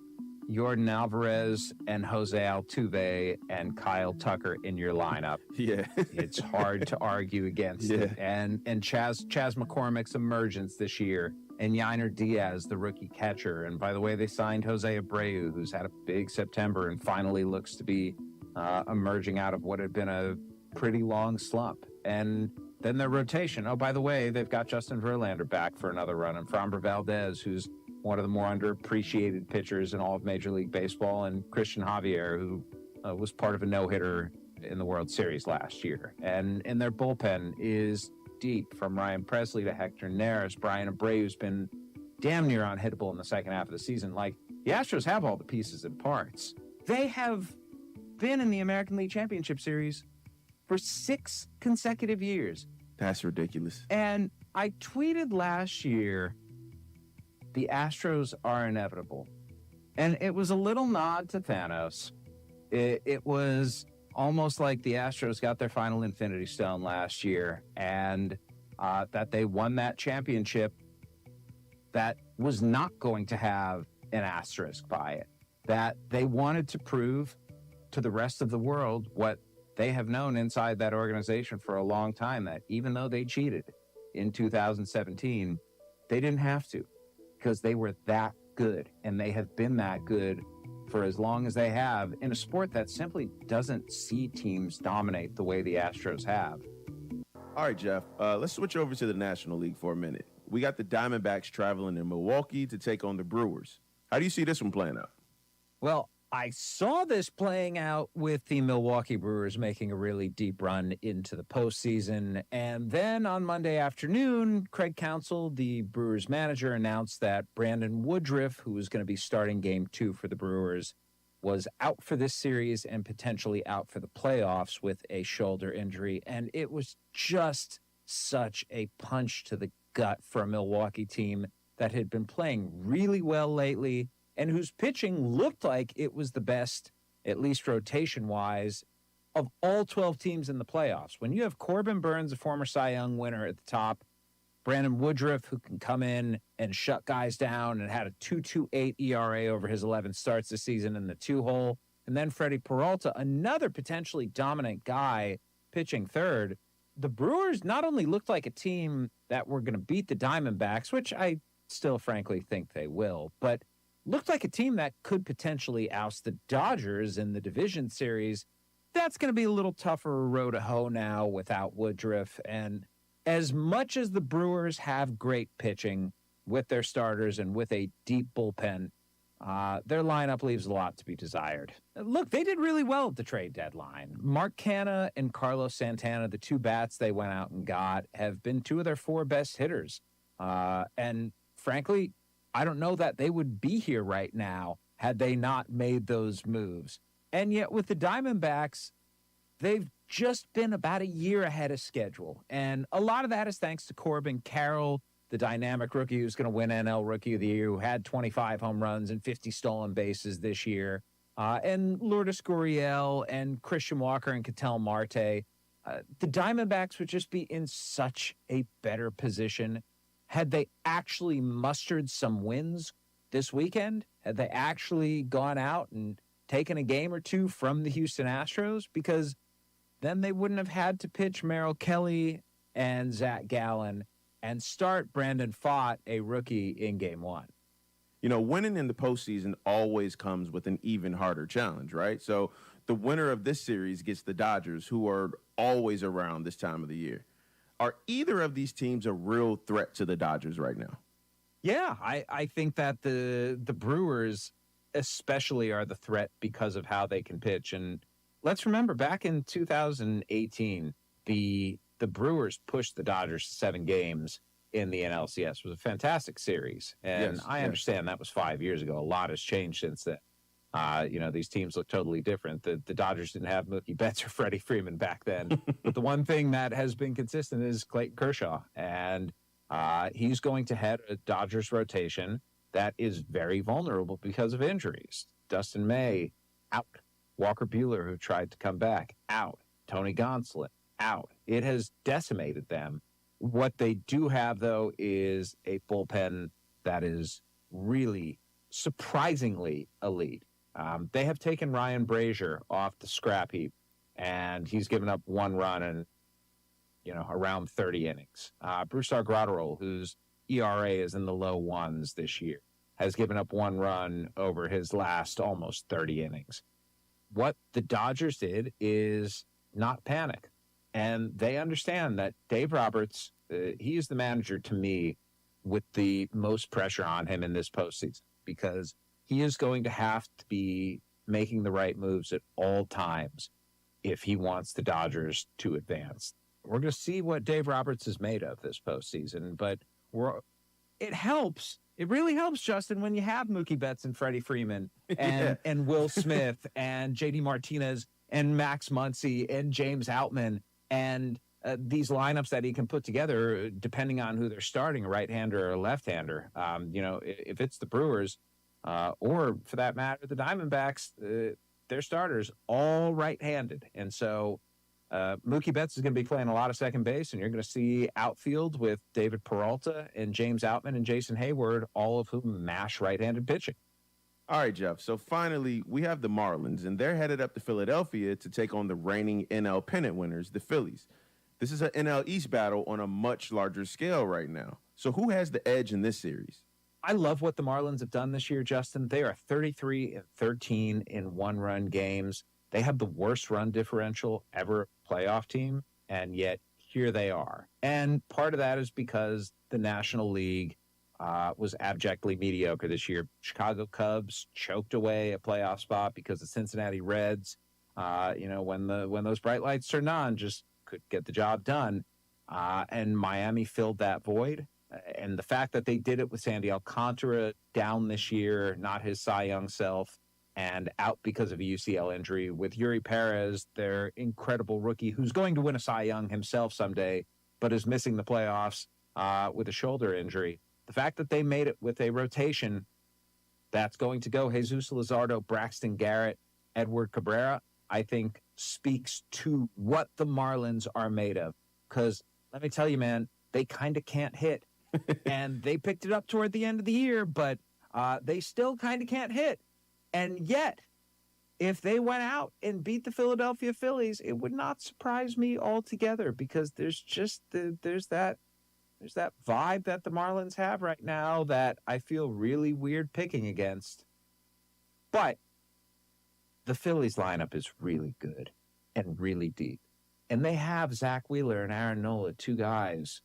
Yordan Alvarez and Jose Altuve and Kyle Tucker in your lineup, it's hard to argue against it. And Chas McCormick's emergence this year, and Yainer Diaz, the rookie catcher. And by the way, they signed Jose Abreu, who's had a big September and finally looks to be emerging out of what had been a pretty long slump. And then their rotation. Oh, by the way, they've got Justin Verlander back for another run, and Framber Valdez, who's one of the more underappreciated pitchers in all of Major League Baseball, and Christian Javier, who was part of a no-hitter in the World Series last year. And their bullpen is deep, from Ryan Presley to Hector Neris. Brian Abreu's been damn near unhittable in the second half of the season. Like, the Astros have all the pieces and parts. They have been in the American League Championship Series for 6 consecutive years. That's ridiculous. And I tweeted last year, the Astros are inevitable. And it was a little nod to Thanos. It was almost like the Astros got their final Infinity Stone last year, and that they won that championship that was not going to have an asterisk by it. That they wanted to prove to the rest of the world what they have known inside that organization for a long time, that even though they cheated in 2017, they didn't have to, because they were that good, and they have been that good for as long as they have in a sport that simply doesn't see teams dominate the way the Astros have. All right, Jeff, let's switch over to the National League for a minute. We got the Diamondbacks traveling to Milwaukee to take on the Brewers. How do you see this one playing out? Well, I saw this playing out with the Milwaukee Brewers making a really deep run into the postseason. And then on Monday afternoon, Craig Counsell, the Brewers manager, announced that Brandon Woodruff, who was going to be starting Game 2 for the Brewers, was out for this series and potentially out for the playoffs with a shoulder injury. And it was just such a punch to the gut for a Milwaukee team that had been playing really well lately, and whose pitching looked like it was the best, at least rotation-wise, of all 12 teams in the playoffs. When you have Corbin Burns, a former Cy Young winner, at the top, Brandon Woodruff, who can come in and shut guys down and had a 2.28 ERA over his 11 starts this season in the 2-hole, and then Freddie Peralta, another potentially dominant guy pitching third, the Brewers not only looked like a team that were going to beat the Diamondbacks, which I still frankly think they will, but looked like a team that could potentially oust the Dodgers in the division series. That's going to be a little tougher row to hoe now without Woodruff. And as much as the Brewers have great pitching with their starters and with a deep bullpen, their lineup leaves a lot to be desired. Look, they did really well at the trade deadline. Mark Canha and Carlos Santana, the two bats they went out and got, have been two of their 4 best hitters. And frankly, I don't know that they would be here right now had they not made those moves. And yet with the Diamondbacks, they've just been about a year ahead of schedule. And a lot of that is thanks to Corbin Carroll, the dynamic rookie who's going to win NL Rookie of the Year, who had 25 home runs and 50 stolen bases this year. And Lourdes Gurriel and Christian Walker and Ketel Marte. The Diamondbacks would just be in such a better position had they actually mustered some wins this weekend, had they actually gone out and taken a game or two from the Houston Astros, because then they wouldn't have had to pitch Merrill Kelly and Zach Gallen and start Brandon Pfaadt, a rookie, in Game 1. You know, winning in the postseason always comes with an even harder challenge, right? So the winner of this series gets the Dodgers, who are always around this time of the year. Are either of these teams a real threat to the Dodgers right now? Yeah, I think that the Brewers especially are the threat because of how they can pitch. And let's remember, back in 2018, the Brewers pushed the Dodgers to 7 games in the NLCS. It was a fantastic series. And I understand that was 5 years ago. A lot has changed since then. These teams look totally different. The Dodgers didn't have Mookie Betts or Freddie Freeman back then. But the one thing that has been consistent is Clayton Kershaw. And He's going to head a Dodgers rotation that is very vulnerable because of injuries. Dustin May, out. Walker Buehler, who tried to come back, out. Tony Gonsolin, out. It has decimated them. What they do have, though, is a bullpen that is really surprisingly elite. They have taken Ryan Brazier off the scrap heap, and he's given up 1 run in, around 30 innings. Brusdar Graterol, whose ERA is in the low ones this year, has given up 1 run over his last almost 30 innings. What the Dodgers did is not panic. And they understand that Dave Roberts, he is the manager to me with the most pressure on him in this postseason, because he is going to have to be making the right moves at all times if he wants the Dodgers to advance. We're going to see what Dave Roberts is made of this postseason, but it helps. It really helps, Justin, when you have Mookie Betts and Freddie Freeman and Will Smith and JD Martinez and Max Muncy and James Outman and these lineups that he can put together depending on who they're starting, a right-hander or a left-hander. If it's the Brewers or, for that matter, the Diamondbacks, their starters all right-handed. And so Mookie Betts is going to be playing a lot of second base, and you're going to see outfield with David Peralta and James Outman and Jason Hayward, all of whom mash right-handed pitching. All right, Jeff. So finally, we have the Marlins, and they're headed up to Philadelphia to take on the reigning NL pennant winners, the Phillies. This is an NL East battle on a much larger scale right now. So who has the edge in this series? I love what the Marlins have done this year, Justin. They are 33-13 in one-run games. They have the worst run differential ever playoff team, and yet here they are. And part of that is because the National League was abjectly mediocre this year. Chicago Cubs choked away a playoff spot because the Cincinnati Reds, when those bright lights turned on, just could get the job done. And Miami filled that void. And the fact that they did it with Sandy Alcantara down this year, not his Cy Young self, and out because of a UCL injury, with Yuri Perez, their incredible rookie, who's going to win a Cy Young himself someday, but is missing the playoffs with a shoulder injury. The fact that they made it with a rotation that's going to go Jesus Luzardo, Braxton Garrett, Edward Cabrera, I think speaks to what the Marlins are made of. Because let me tell you, man, they kind of can't hit. And they picked it up toward the end of the year, but they still kind of can't hit. And yet, if they went out and beat the Philadelphia Phillies, it would not surprise me altogether, because there's just there's that vibe that the Marlins have right now that I feel really weird picking against. But the Phillies lineup is really good and really deep. And they have Zach Wheeler and Aaron Nola, 2 guys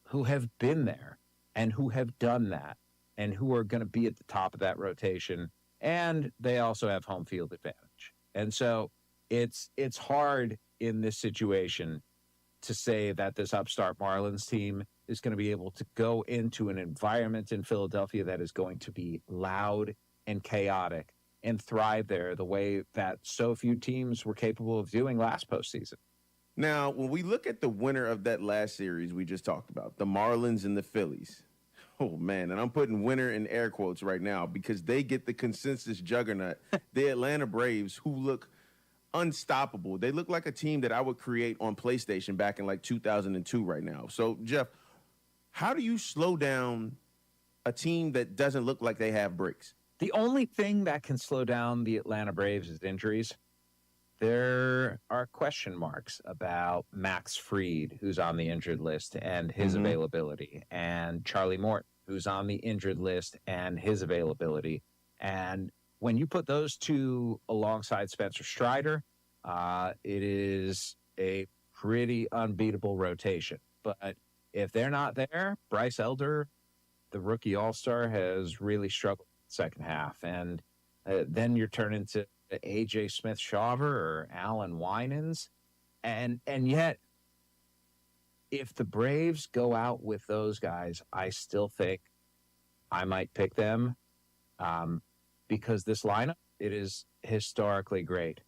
who have been there and who have done that and who are going to be at the top of that rotation. And they also have home field advantage. And so it's hard in this situation to say that this upstart Marlins team is going to be able to go into an environment in Philadelphia that is going to be loud and chaotic and thrive there the way that so few teams were capable of doing last postseason. Now, when we look at the winner of that last series we just talked about, the Marlins and the Phillies, oh, man, and I'm putting winner in air quotes right now because they get the consensus juggernaut, the Atlanta Braves, who look unstoppable. They look like a team that I would create on PlayStation back in like 2002 right now. So, Jeff, how do you slow down a team that doesn't look like they have breaks? The only thing that can slow down the Atlanta Braves is injuries. There are question marks about Max Fried, who's on the injured list, and his availability, and Charlie Morton, who's on the injured list, and his availability. And when you put those two alongside Spencer Strider, it is a pretty unbeatable rotation. But if they're not there, Bryce Elder, the rookie all-star, has really struggled in the second half. And then you're turning to A.J. Smith-Shawver or Alan Winans. And yet, if the Braves go out with those guys, I still think I might pick them because this lineup, it is historically great.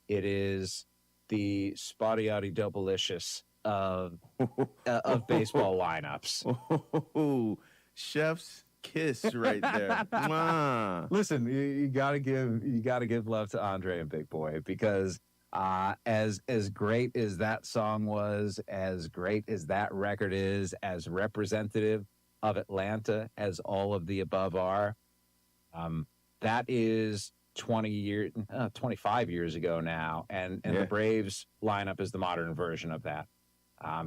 It is the Spotty-Outy Double-licious of baseball lineups. Chef's kiss right there. Mwah. Listen, you gotta give love to Andre and Big Boy, because as great as that song was, as great as that record is, as representative of Atlanta as all of the above are, that is 25 years ago now, and the Braves lineup is the modern version of that.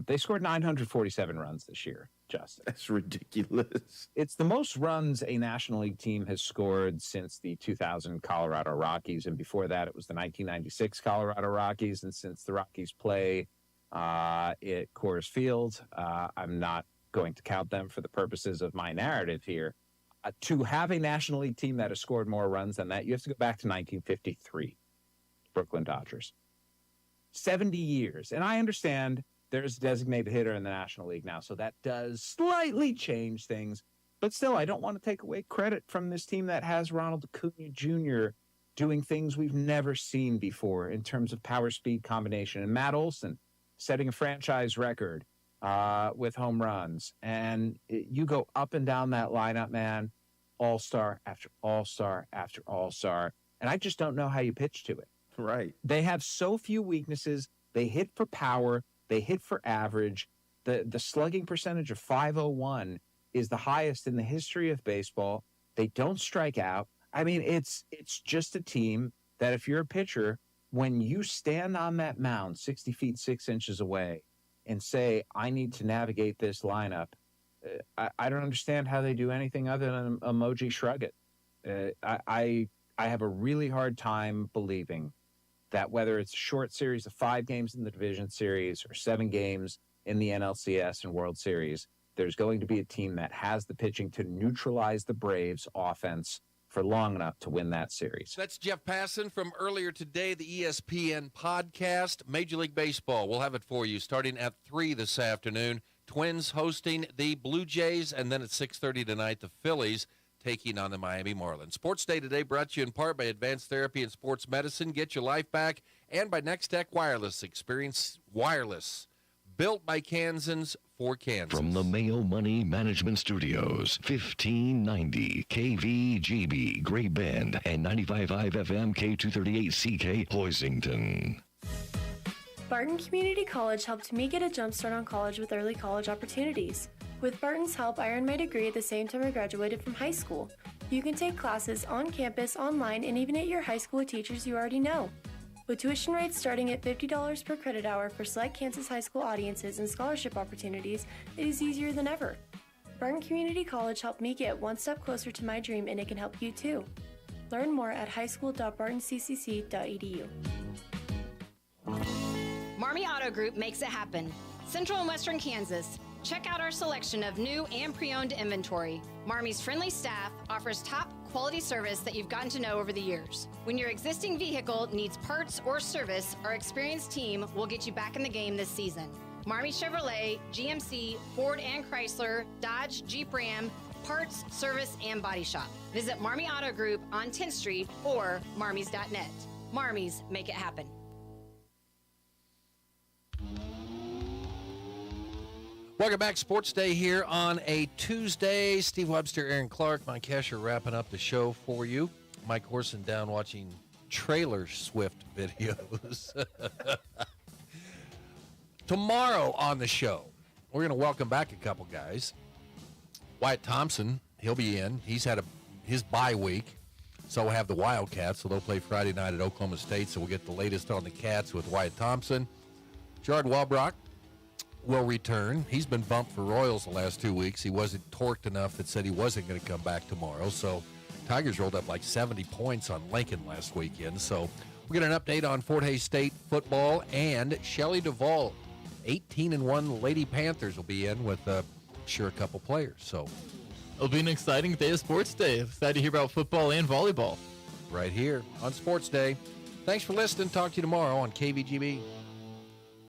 They scored 947 runs this year, Justin. That's ridiculous. It's the most runs a National League team has scored since the 2000 Colorado Rockies, and before that it was the 1996 Colorado Rockies, and since the Rockies play at Coors Field, I'm not going to count them for the purposes of my narrative here. To have a National League team that has scored more runs than that, you have to go back to 1953, Brooklyn Dodgers. 70 years. And I understand there's a designated hitter in the National League now, so that does slightly change things. But still, I don't want to take away credit from this team that has Ronald Acuna Jr. doing things we've never seen before in terms of power speed combination. And Matt Olson setting a franchise record with home runs. And you go up and down that lineup, man, all-star after all-star after all-star. And I just don't know how you pitch to it. Right. They have so few weaknesses. They hit for power. They hit for average. The slugging percentage of .501 is the highest in the history of baseball. They don't strike out. I mean, it's just a team that if you're a pitcher, when you stand on that mound 60 feet 6 inches away and say, I need to navigate this lineup, I don't understand how they do anything other than emoji shrug it. I have a really hard time believing that whether it's a short series of 5 games in the division series or 7 games in the NLCS and World Series, there's going to be a team that has the pitching to neutralize the Braves offense for long enough to win that series. That's Jeff Passan from earlier today, the ESPN podcast. Major League Baseball, we'll have it for you starting at 3 this afternoon. Twins hosting the Blue Jays, and then at 6:30 tonight, the Phillies taking on the Miami Marlins. Sports Day today brought to you in part by Advanced Therapy and Sports Medicine. Get your life back. And by Nextech Wireless. Experience wireless. Built by Kansans for Kansas. From the Mayo Money Management Studios, 1590 KVGB, Great Bend, and 95.5 FM K238CK, Hoisington. Barton Community College helped me get a jump start on college with early college opportunities. With Barton's help, I earned my degree at the same time I graduated from high school. You can take classes on campus, online, and even at your high school with teachers you already know. With tuition rates starting at $50 per credit hour for select Kansas high school audiences and scholarship opportunities, it is easier than ever. Barton Community College helped me get one step closer to my dream, and it can help you too. Learn more at highschool.bartonccc.edu. Marmy Auto Group makes it happen. Central and Western Kansas. Check out our selection of new and pre-owned inventory. Marmy's friendly staff offers top quality service that you've gotten to know over the years. When your existing vehicle needs parts or service, our experienced team will get you back in the game this season. Marmy Chevrolet, GMC, Ford and Chrysler, Dodge, Jeep Ram, parts, service, and body shop. Visit Marmy Auto Group on 10th Street or marmys.net. Marmys make it happen. Welcome back. Sports Day here on a Tuesday. Steve Webster, Aaron Clark, Mike Kesher wrapping up the show for you. Mike Horson down watching Trailer Swift videos. Tomorrow on the show, we're going to welcome back a couple guys. Wyatt Thompson, he'll be in. He's had his bye week. So we'll have the Wildcats, so they'll play Friday night at Oklahoma State, so we'll get the latest on the Cats with Wyatt Thompson. Gerard Walbrock will return. He's been bumped for Royals the last 2 weeks. He wasn't torqued enough that said he wasn't going to come back tomorrow. So Tigers rolled up like 70 points on Lincoln last weekend. So we'll get an update on Fort Hays State football, and Shelley Duvall, 18-1 Lady Panthers, will be in with sure a couple players. So it'll be an exciting day of Sports Day. Excited to hear about football and volleyball. Right here on Sports Day. Thanks for listening. Talk to you tomorrow on KVGB.